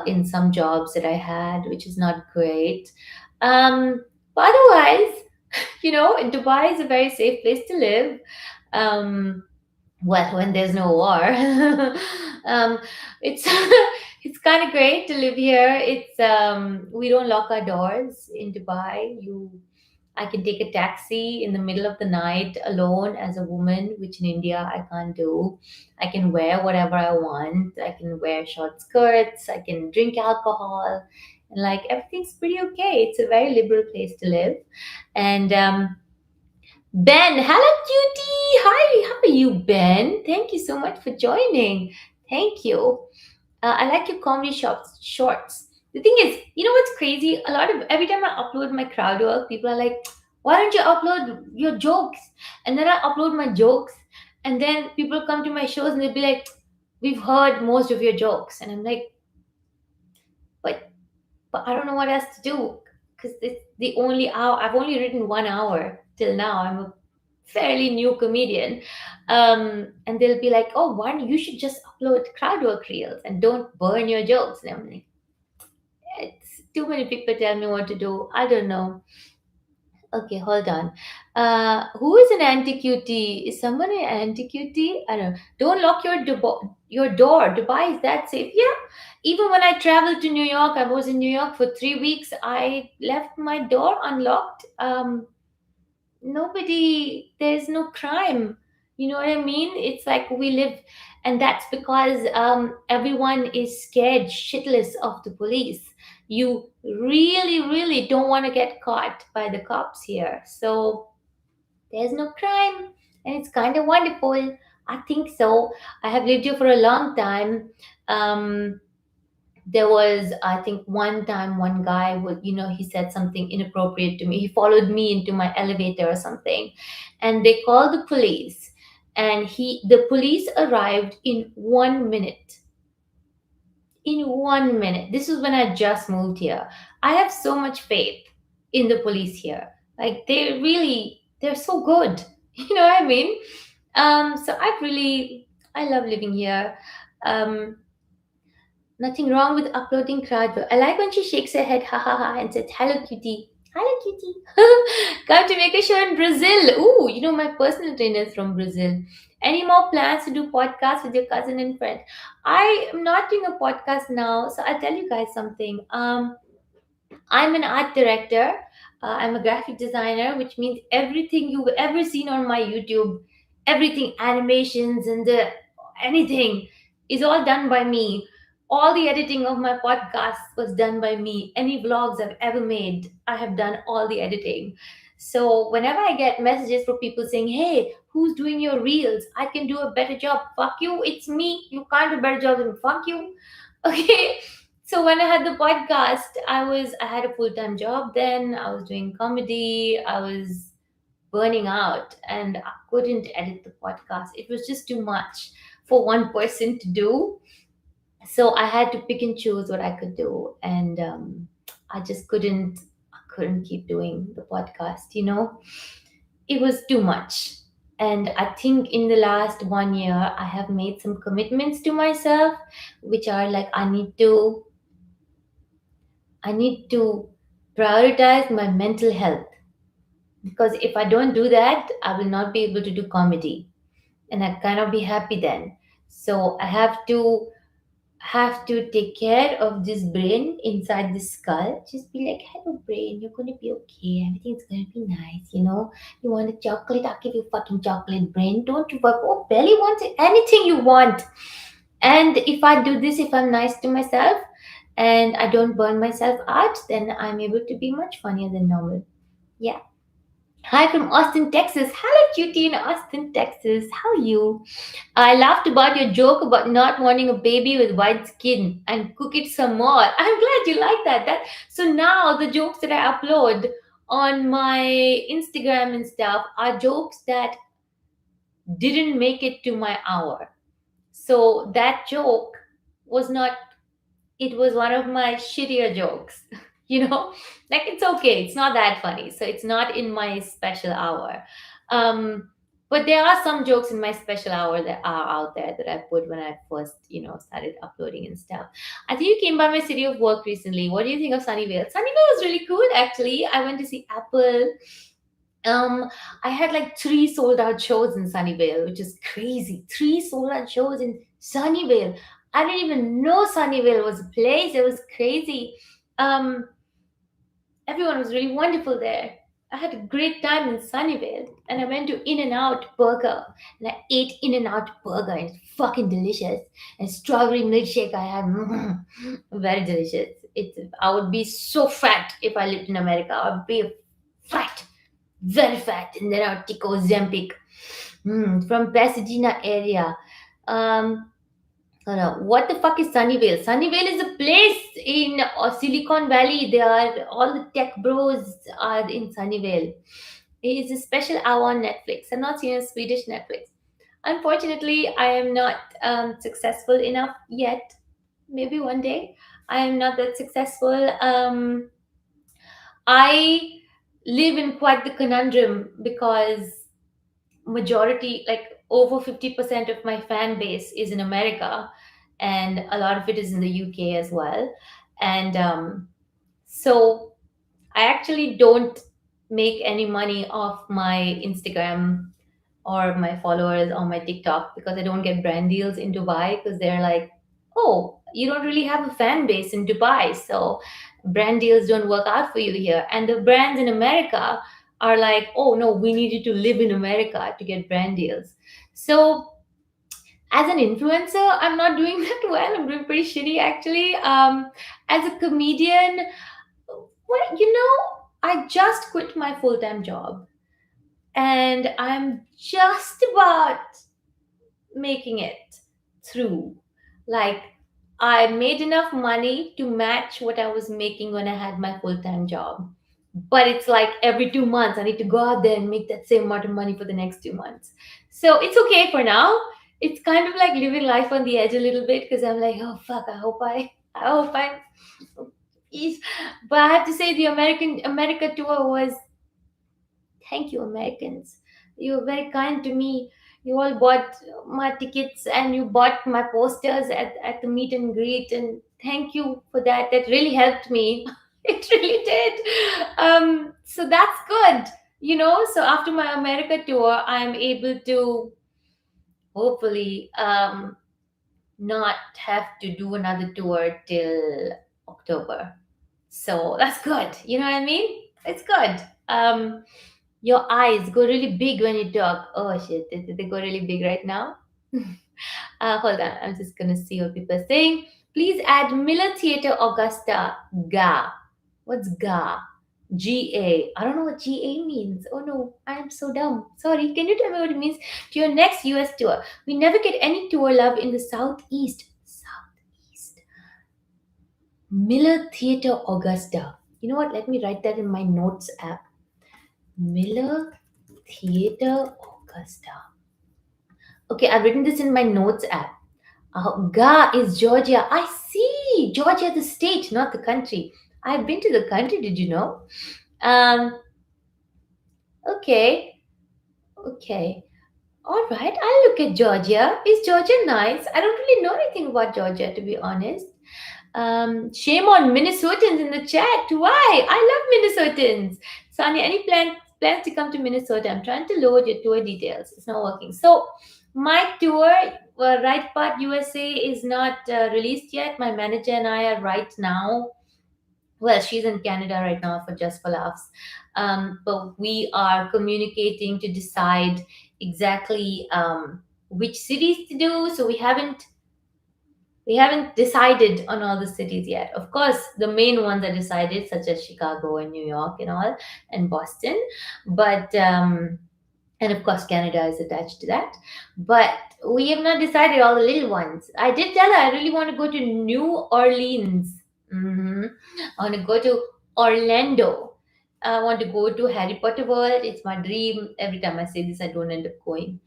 in some jobs that I had, which is not great. But otherwise, Dubai is a very safe place to live. Um, well, when there's no war. It's it's kind of great to live here. It's we don't lock our doors in Dubai. You I can take a taxi in the middle of the night alone as a woman, which in India I can't do. I can wear whatever I want. I can wear short skirts. I can drink alcohol. And, like, everything's pretty okay. It's a very liberal place to live. And Ben, hello, cutie. Hi, how are you, Ben? Thank you so much for joining. Thank you. I like your comedy shops shorts. The thing is, you know what's crazy? A lot of every time I upload my crowd work, people are like, "Why don't you upload your jokes?" And then I upload my jokes, and then people come to my shows and they'll be like, "We've heard most of your jokes," and I'm like, "But, but I don't know what else to do because it's the only hour. I've only written 1 hour till now. I'm a fairly new comedian." And they'll be like, "Oh, one, you should just upload crowd work reels and don't burn your jokes." And I'm like, it's too many people tell me what to do. I don't know. Okay, hold on. Who is an anti-QT? Is someone an anti-QT? I don't know. Don't lock your door. Dubai is that safe? Yeah. Even when I traveled to New York, I was in New York for 3 weeks. I left my door unlocked. There's no crime. You know what I mean? It's like we live, and that's because everyone is scared shitless of the police. You really, really don't want to get caught by the cops here. So there's no crime, and it's kind of wonderful. I think so. I have lived here for a long time. um, there was, I think, one time one guy would, he said something inappropriate to me. He followed me into my elevator or something, and they called the police, and the police arrived in 1 minute. In 1 minute. This is when I just moved here. I have so much faith in the police here. Like, they're so good. You know what I mean? So I love living here. um Nothing wrong with uploading crowd work. I like when she shakes her head, ha ha ha, and says, "Hello, cutie." Hello, cutie. Come to make a show in Brazil. Ooh, my personal trainer is from Brazil. Any more plans to do podcasts with your cousin and friend? I am not doing a podcast now, so I'll tell you guys something. I'm an art director. I'm a graphic designer, which means everything you've ever seen on my YouTube, everything, animations and anything, is all done by me. All the editing of my podcast was done by me. Any vlogs I've ever made, I have done all the editing. So whenever I get messages from people saying, "Hey, who's doing your reels? I can do a better job." Fuck you, it's me. You can't do a better job than fuck you. Okay. So when I had the podcast, I had a full-time job then. I was doing comedy. I was burning out and I couldn't edit the podcast. It was just too much for one person to do. So I had to pick and choose what I could do, and I just couldn't keep doing the podcast, It was too much. And I think in the last 1 year I have made some commitments to myself, which are like, I need to prioritize my mental health, because if I don't do that, I will not be able to do comedy, and I cannot be happy then. So have to take care of this brain inside the skull. Just be like, hello, brain, you're gonna be okay. Everything's gonna be nice, you know. You want a chocolate? I'll give you fucking chocolate, brain. Don't you worry. Oh, belly wants it. Anything you want. And if I do this, if I'm nice to myself and I don't burn myself out, then I'm able to be much funnier than normal. Yeah. Hi from Austin, Texas. Hello, cutie in Austin, Texas. How are you? I laughed about your joke about not wanting a baby with white skin and cook it some more. I'm glad you like that. That so now the jokes that I upload on my Instagram and stuff are jokes that didn't make it to my hour. So that joke was not, it was one of my shittier jokes. you know, like it's okay. It's not that funny. So it's not in my special hour. Um, but there are some jokes in my special hour that are out there that I put when I first, started uploading and stuff. I think you came by my city of work recently. What do you think of Sunnyvale? Sunnyvale was really cool, actually. I went to see Apple. Um, I had like three sold out shows in Sunnyvale, which is crazy. Three sold out shows in Sunnyvale. I didn't even know Sunnyvale was a place. It was crazy. Um, Everyone was really wonderful there. I had a great time in Sunnyvale, and I went to In and Out Burger, and I ate In and Out Burger, and it's fucking delicious. And strawberry milkshake I had, very delicious. I would be so fat if I lived in America. I would be fat, very fat, and then I would take Ozempic from Pasadena area. Um, what the fuck is Sunnyvale? Sunnyvale is a place in Silicon Valley. They are all the tech bros are in Sunnyvale. It is a special hour on Netflix. I'm not seeing a Swedish Netflix. Unfortunately, I am not successful enough yet. Maybe one day. I am not that successful. I live in quite the conundrum because majority, like over 50% of my fan base is in America, and a lot of it is in the UK as well. And so I actually don't make any money off my Instagram or my followers on my TikTok because I don't get brand deals in Dubai because they're like, oh, you don't really have a fan base in Dubai, so brand deals don't work out for you here. And the brands in America are like, oh no, we need you to live in America to get brand deals. So as an influencer, I'm not doing that well. I'm doing pretty shitty actually. As a comedian, well, I just quit my full time job and I'm just about making it through. Like, I made enough money to match what I was making when I had my full time job. But it's like every 2 months, I need to go out there and make that same amount of money for the next 2 months. So it's okay for now. It's kind of like living life on the edge a little bit because I'm like, oh fuck, I hope I'm. But I have to say, the America tour was, thank you, Americans. You were very kind to me. You all bought my tickets and you bought my posters at the meet and greet. And thank you for that. That really helped me. It really did. So that's good. So after my America tour, I'm able to hopefully not have to do another tour till October. So that's good. You know what I mean? It's good. Your eyes go really big when you talk. Oh shit, they go really big right now. Hold on, I'm just gonna see what people are saying. Please add Miller Theatre Augusta GA. What's GA? GA. I don't know what GA means. Oh no, I am so dumb. Sorry, can you tell me what it means? To your next US tour. We never get any tour love in the Southeast. Southeast. Miller Theatre Augusta. You know what? Let me write that in my notes app. Miller Theatre Augusta. Okay, I've written this in my notes app. Ga is Georgia. I see. Georgia, the state, not the country. I've been to the country, did you know? Um, okay. Okay. All right. I'll look at Georgia. Is Georgia nice? I don't really know anything about Georgia, to be honest. Shame on Minnesotans in the chat. Why? I love Minnesotans. Sonia, any plans to come to Minnesota? I'm trying to load your tour details. It's not working. So my tour, Right Part USA is not released yet. My manager and I are right now, well, she's in Canada right now for Just for Laughs. But we are communicating to decide exactly which cities to do. So we haven't decided on all the cities yet. Of course, the main ones are decided, such as Chicago and New York and all, and Boston. But and of course, Canada is attached to that. But we have not decided all the little ones. I did tell her I really want to go to New Orleans. hmm I want to go to Orlando. I want to go to Harry Potter World. It's my dream. Every time I say this, I don't end up going.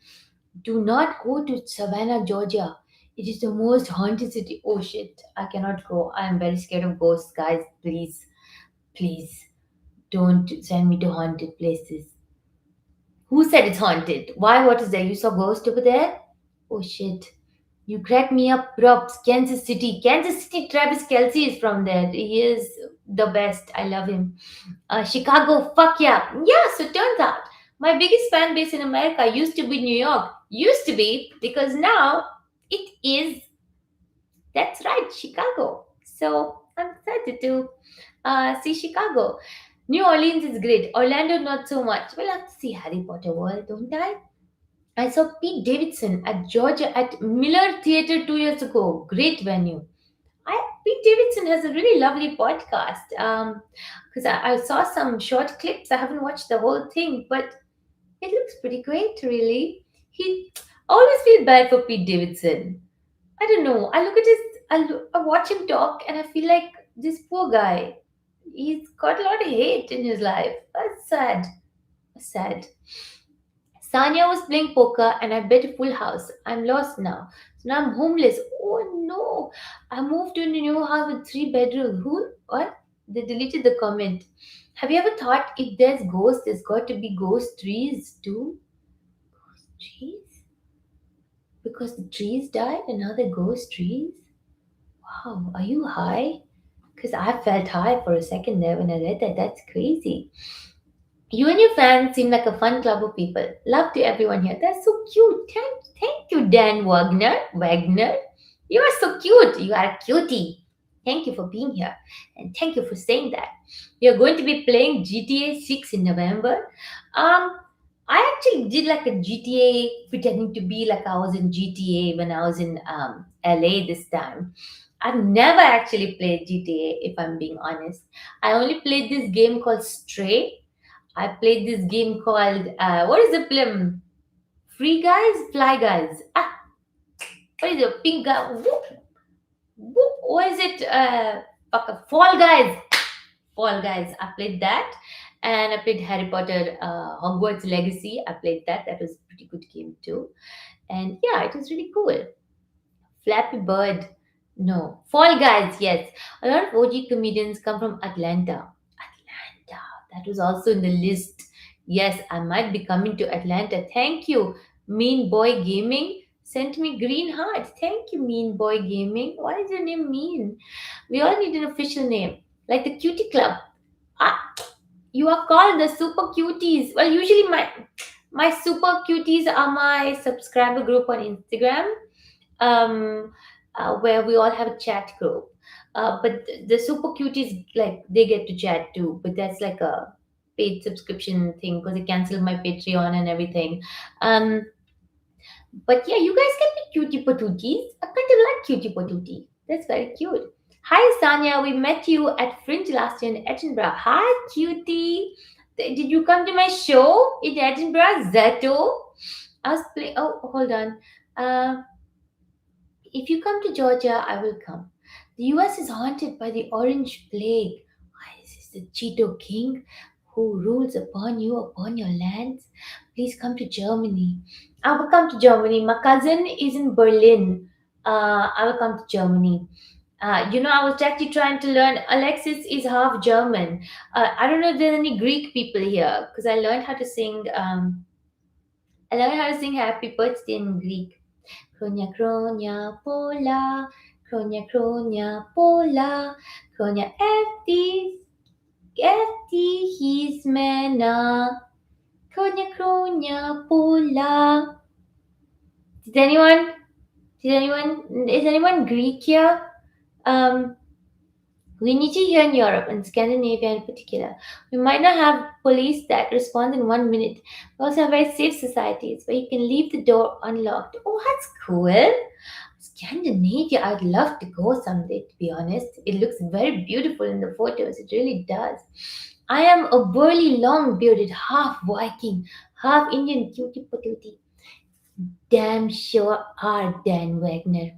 Do not go to Savannah, Georgia. It is the most haunted city. Oh shit, I cannot go. I am very scared of ghosts, guys. Please, please don't send me to haunted places. Who said it's haunted? Why? What is there? You saw ghost over there? Oh shit. You crack me up, props. Kansas City. Kansas City, Travis Kelsey is from there. He is the best. I love him. Chicago, fuck yeah. Yeah, so turns out my biggest fan base in America used to be New York. Used to be, because now it is, that's right, Chicago. So I'm excited to see Chicago. New Orleans is great. Orlando, not so much. We'll have to see Harry Potter World, don't I? I saw Pete Davidson at Georgia at Miller Theatre 2 years ago. Great venue. Pete Davidson has a really lovely podcast. Because I saw some short clips. I haven't watched the whole thing, but it looks pretty great, really. He I always feel bad for Pete Davidson. I don't know. I look at his, I watch him talk, and I feel like this poor guy. He's got a lot of hate in his life. That's sad. Sad. Sanya was playing poker and I bet a full house. I'm lost now. So now I'm homeless. Oh no. I moved to a new house with 3 bedrooms. Who? What? They deleted the comment. Have you ever thought if there's ghosts, there's got to be ghost trees too? Ghost trees? Because the trees died and now they're ghost trees? Wow. Are you high? Because I felt high for a second there when I read that. That's crazy. You and your fans seem like a fun club of people. Love to everyone here. That's so cute. Thank you, Dan Wagner. Wagner. You are so cute. You are a cutie. Thank you for being here. And thank you for saying that. You're going to be playing GTA 6 in November. Um, I actually did like a GTA pretending to be like I was in GTA when I was in LA this time. I've never actually played GTA if I'm being honest. I only played this game called Stray. I played this game called what is the film? Free Guys, Fly Guys. What is it? Pink guy? Whoop, whoop. What is it? Fall Guys. Fall Guys. I played that, and I played Harry Potter, Hogwarts Legacy. I played that. That was a pretty good game too. And yeah, it was really cool. Flappy Bird. No. Fall Guys. Yes. A lot of OG comedians come from Atlanta. Atlanta. That was also in the list. Yes, I might be coming to Atlanta. Thank you. Mean Boy Gaming sent me green heart. Thank you, Mean Boy Gaming. Why is your name Mean? We all need an official name, like the Cutie Club. Ah, you are called the Super Cuties. Well, usually my Super Cuties are my subscriber group on Instagram, um, where we all have a chat group. But the super cuties, like they get to chat too, but that's like a paid subscription thing because I canceled my Patreon and everything. Um, but yeah, you guys can be cutie patooties. I kind of like cutie patootie. That's very cute. Hi Sanya, we met you at Fringe last year in Edinburgh. Hi cutie. Did you come to my show in Edinburgh, Zato? I was playing. Oh, hold on. Uh, if you come to Georgia, I will come. The US is haunted by the Orange Plague. Why is this the Cheeto King who rules upon you, upon your lands? Please come to Germany. I will come to Germany. My cousin is in Berlin. I will come to Germany. I was actually trying to learn. Alexis is half German. I don't know if there's any Greek people here because I learned how to sing. I learned how to sing Happy Birthday in Greek. Kronia, kronia, pola, kronia, pola, kronia, his mena, kronia, pola. Did anyone? Is anyone Greek here? Um, we need to here in Europe and Scandinavia in particular. We might not have police that respond in 1 minute. We also have very safe societies where you can leave the door unlocked. Oh, that's cool. Scandinavia, I'd love to go someday, to be honest. It looks very beautiful in the photos. It really does. I am a burly, long bearded, half Viking, half Indian cutie patootie. Damn sure are Dan Wagner.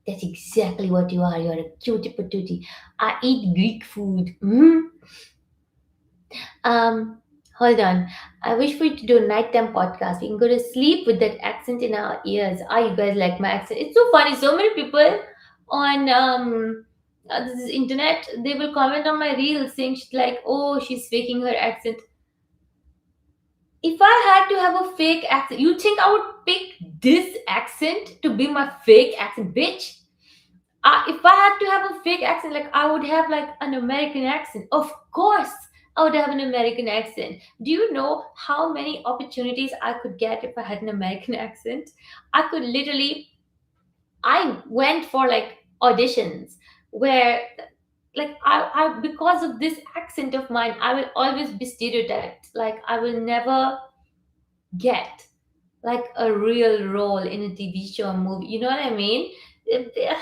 That's exactly what you are. You're a cutie patootie. I eat Greek food. Um, Hold on. I wish we could do a nighttime podcast. We can go to sleep with that accent in our ears. Ah, you guys like my accent? It's so funny. So many people on this is internet, they will comment on my reels saying shit like, "Oh, she's faking her accent." If I had to have a fake accent, you think I would pick this accent to be my fake accent, bitch? If I had to have a fake accent, like I would have like an American accent. Of course, I would have an American accent. Do you know how many opportunities I could get if I had an American accent? I could literally. I went for like auditions where, like, I because of this accent of mine, I will always be stereotyped. Like, I will never get like a real role in a TV show or movie. You know what I mean? If they-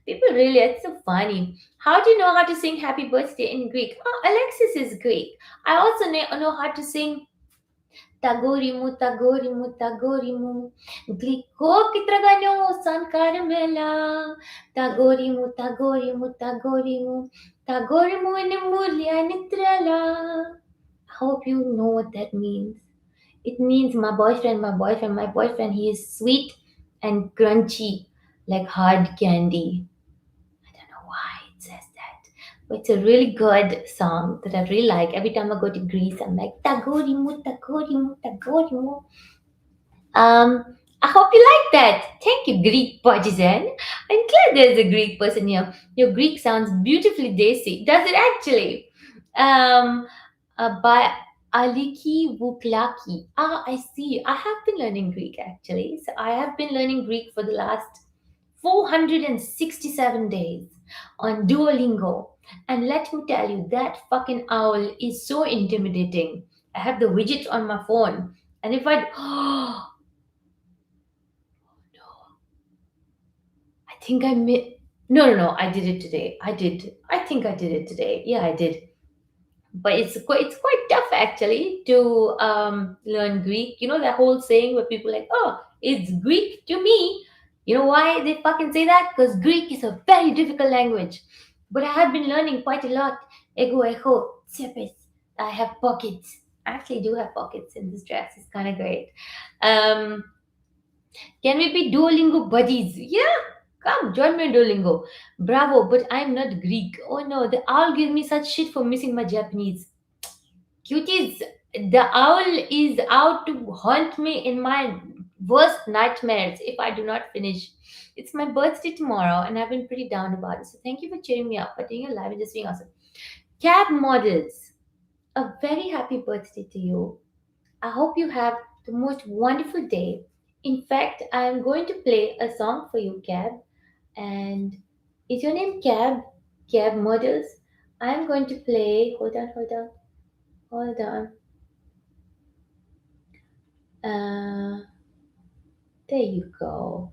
People really, it's so funny. How do you know how to sing happy birthday in Greek? Oh, Alexis is Greek. I also know how to sing Tagorimu, Tagorimu, Tagorimu. Gliko kitraganyo san Carmela. Tagorimu, Tagorimu, Tagorimu. Tagorimu inimulia nitrala. I hope you know what that means. It means my boyfriend, he is sweet and crunchy like hard candy. I don't know why it says that. But it's a really good song that I really like. Every time I go to Greece, I'm like, Tagorimu, Tagorimu, Tagorimu. I hope you like that. Thank you, Greek partisan. I'm glad there's a Greek person here. Your Greek sounds beautifully desi. Does it actually? Um, by Aliki Vuklaki. Ah, I see. I have been learning Greek actually. So I have been learning Greek for the last 467 days on Duolingo. And let me tell you, that fucking owl is so intimidating. I have the widget on my phone. And if I, oh, no, I think I made, no, I did it today. I think I did it today. Yeah, I did. But it's quite tough actually to learn Greek. You know that whole saying where people are like, oh, it's Greek to me. You know why they fucking say that? Because Greek is a very difficult language. But I have been learning quite a lot. Ego echo tsepes. I have pockets. I actually do have pockets in this dress. It's kind of great. Um, can we be Duolingo buddies? Yeah, come join me in Duolingo. Bravo, but I'm not Greek. Oh no, the owl gives me such shit for missing my Japanese. Cuties, the owl is out to haunt me in my worst nightmares if I do not finish. It's my birthday tomorrow, and I've been pretty down about it. So thank you for cheering me up, for doing a live and just being awesome. Cab models, a very happy birthday to you. I hope you have the most wonderful day. In fact, I'm going to play a song for you, Cab. And is your name Cab? Cab models? I'm going to play. Hold on. Uh, there you go.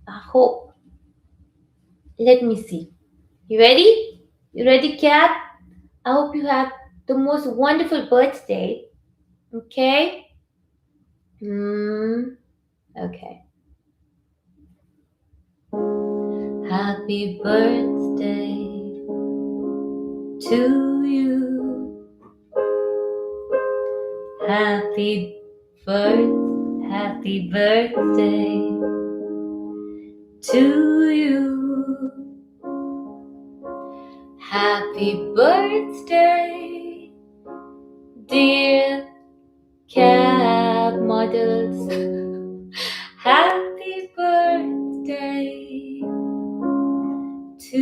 I hope. Let me see. You ready? You ready, Cat? I hope you have the most wonderful birthday. Okay? Okay. Happy birthday to you. Happy happy birthday to you. Happy birthday, dear cab models. Happy birthday to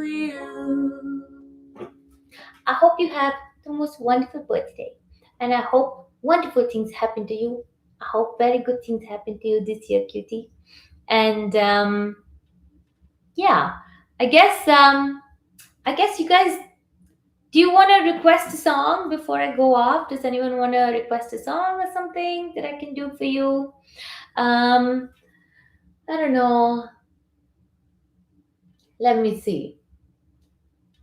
you. I hope you have the most wonderful birthday, and I hope wonderful things happen to you. I hope very good things happen to you this year, cutie. And yeah, I guess you guys, do you want to request a song before I go off? Does anyone want to request a song or something that I can do for you? Um, I don't know. Let me see.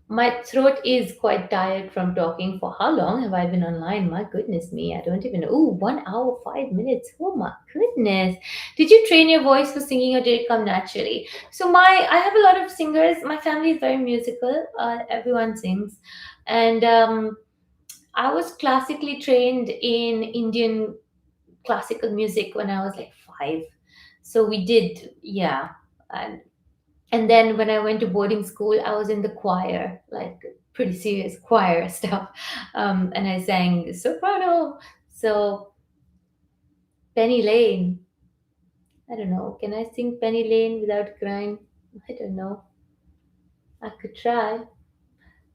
My throat is quite tired from talking. For how long have I been online? My goodness me, I don't even know. Ooh, 1 hour, 5 minutes. Oh my goodness. Did you train your voice for singing or did it come naturally? So I have a lot of singers. My family is very musical. Everyone sings. And I was classically trained in Indian classical music when I was like 5. So we did, yeah. And then when I went to boarding school, I was in the choir, like pretty serious choir stuff. And I sang soprano. So Penny Lane. I don't know. Can I sing Penny Lane without crying? I don't know. I could try.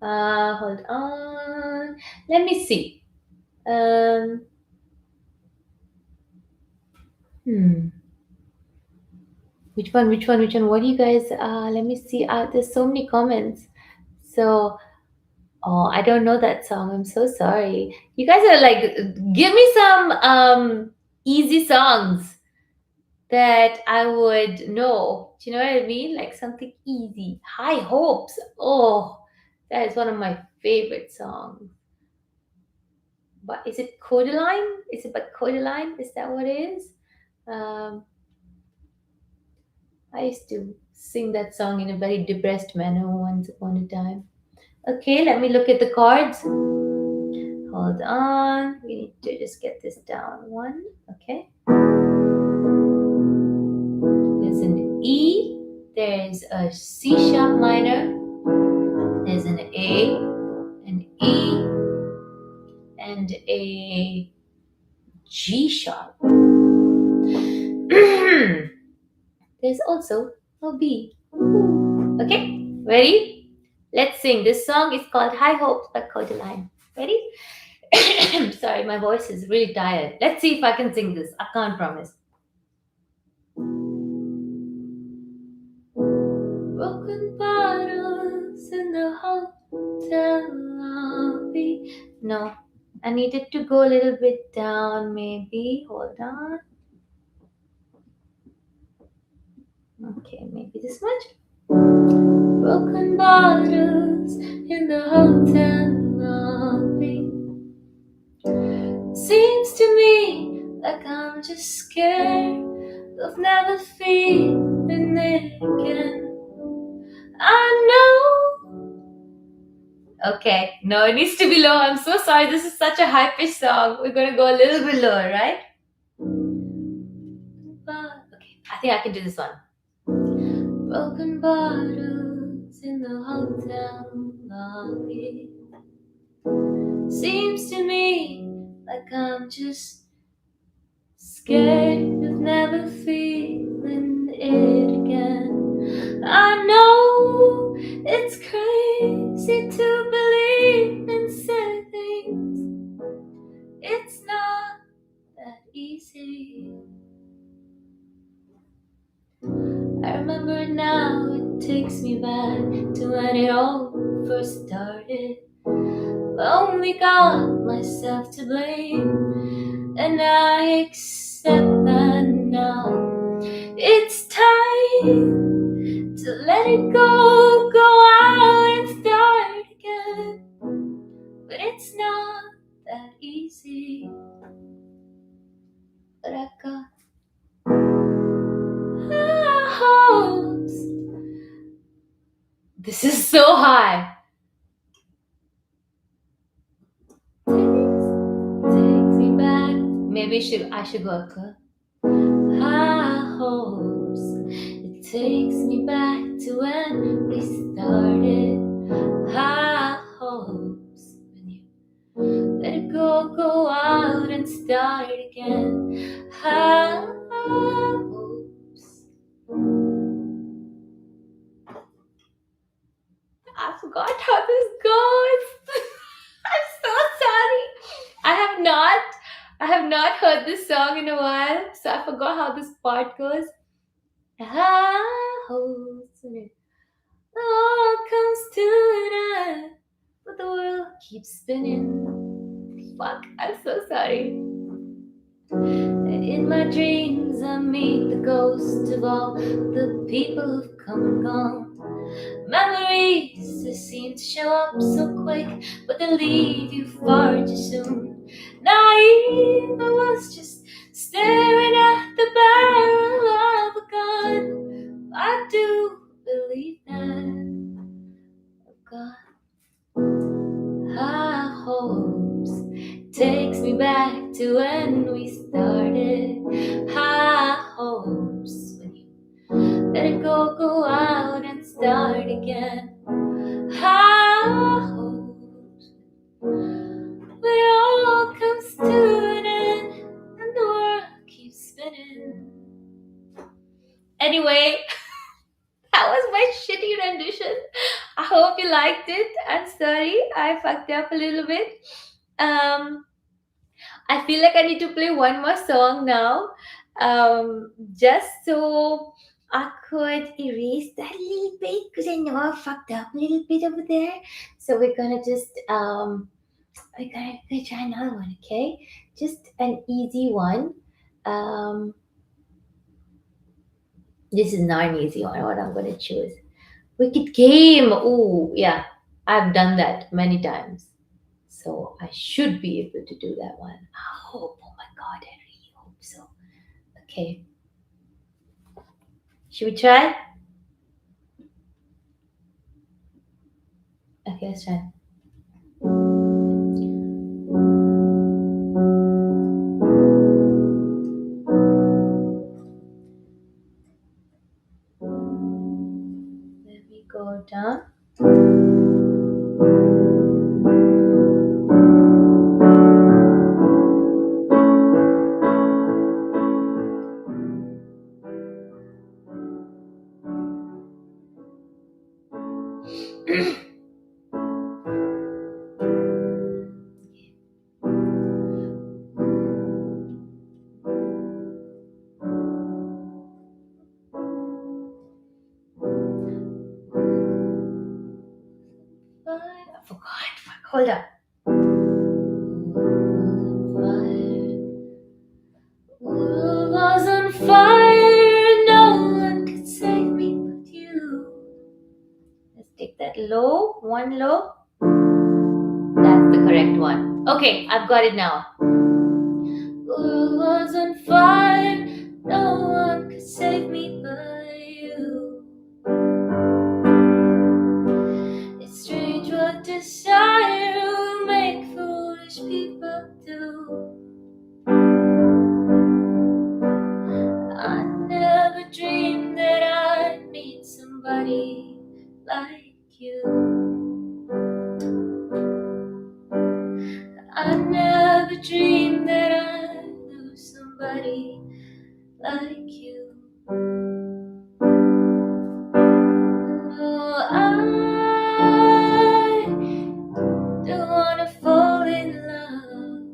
Hold on. Let me see. Um, hmm. Which one? Which one? Which one? What do you guys? Let me see. There's so many comments. So, oh, I don't know that song. I'm so sorry. You guys are like, give me some easy songs that I would know. Do you know what I mean? Like something easy. High Hopes. Oh, that is one of my favorite songs. But is it Codaline? Is it by Codaline? Is that what it is? Um, I used to sing that song in a very depressed manner once upon a time. Okay, let me look at the cards. Hold on. We need to just get this down. One. Okay. There's an E. There's a C sharp minor. There's an A, an E, and a G sharp. There's also a B. Okay, ready? Let's sing. This song is called High Hopes by Codaline. Ready? Sorry, my voice is really tired. Let's see if I can sing this. I can't promise. Broken bottles in the hotel lobby. No, I needed to go a little bit down, maybe. Hold on. Okay, maybe this much. Broken bottles in the hotel lobby. Seems to me like I'm just scared of never feeling it again. I know. Okay, no, it needs to be low. I'm so sorry. This is such a high pitched song. We're gonna go a little bit lower, right? Okay, I think I can do this one. Broken bottles in the hotel lobby. Seems to me like I'm just scared of never feeling it again. I know it's crazy to believe in silly things. It's not that easy. I remember now, it takes me back to when it all first started. I only got myself to blame, and I accept that now. It's time to let it go out and start again. But it's not that easy. But I got hopes. This is so high. Takes me back. Maybe I should go up. High hopes. It takes me back to when we started. High hopes. When you let it go out and start again. High hopes. I forgot how this goes. I'm so sorry. I have not I have not heard this song in a while, so I forgot how this part goes. Ah, oh, it all comes to an end, but the world keeps spinning. Fuck, I'm so sorry. In my dreams, I meet the ghosts of all the people who've come and gone. Memories that seem to show up so quick, but they leave you far too soon. Naive, I was just staring at the barrel of a gun. I do believe that God high hopes takes me back to when we started. High hopes when you let it go out and start again. High hopes when it all comes to an end and the world keeps spinning. Anyway, that was my shitty rendition. I hope you liked it. I'm sorry, I fucked up a little bit. Um, I feel like I need to play one more song now, just so I could erase that a little bit because I know I fucked up a little bit over there. So we're gonna just we're gonna try another one, okay? Just an easy one. Um, this is not an easy one. What I'm gonna choose? Wicked Game. Oh yeah, I've done that many times. So I should be able to do that one. I hope. Oh my god, I really hope so. Okay. Should we try? Okay, let's try. Let me go down. I forgot. Fuck, hold up. World was on fire. No one could save me but you. Let's take that low. One low. That's the correct one. Okay, I've got it now. World was on fire. No one could save me but you. It's strange what desire will make foolish people do. I never dreamed that I'd meet somebody like you. I never dreamed that I'd lose somebody like you. No, I don't wanna fall in love.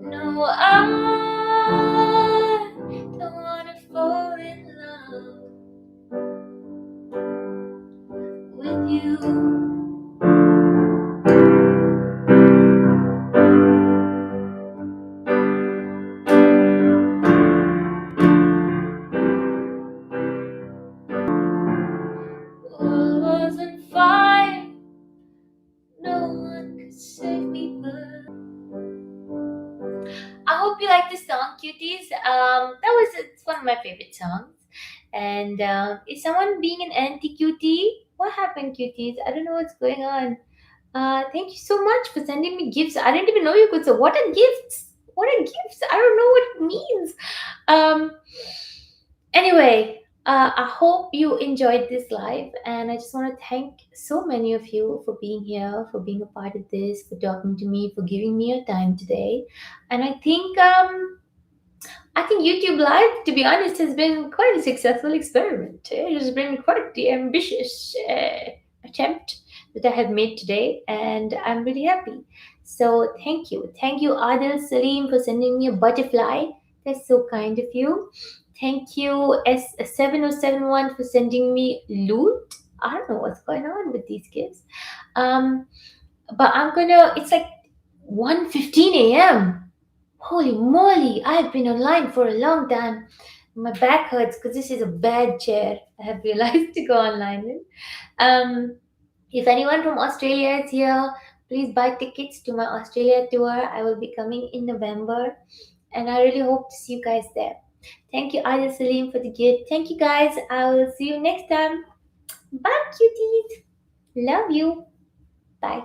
No, I don't wanna fall in love with you. World was on fire. No one could save me but. I hope you like this song, cuties. It's one of my favorite songs. And is someone being an anti cutie? What happened, cuties? I don't know what's going on. Thank you so much for sending me gifts. I didn't even know you could. So what are gifts? What are gifts? I don't know what it means. Um, Anyway, I hope you enjoyed this live, and I just want to thank so many of you for being here, for being a part of this, for talking to me, for giving me your time today. And I think YouTube Live, to be honest, has been quite a successful experiment. It has been quite the ambitious attempt that I have made today, and I'm really happy. So thank you, Adil Salim, for sending me a butterfly. That's so kind of you. Thank you, S7071, for sending me loot. I don't know what's going on with these kids. Um, but I'm gonna. It's like 1:15 a.m. Holy moly! I've been online for a long time. My back hurts because this is a bad chair. I have realized to go online in. Um, if anyone from Australia is here, please buy tickets to my Australia tour. I will be coming in November, and I really hope to see you guys there. Thank you, Adil Salim, for the gift. Thank you, guys. I will see you next time. Bye, cuties. Love you. Bye.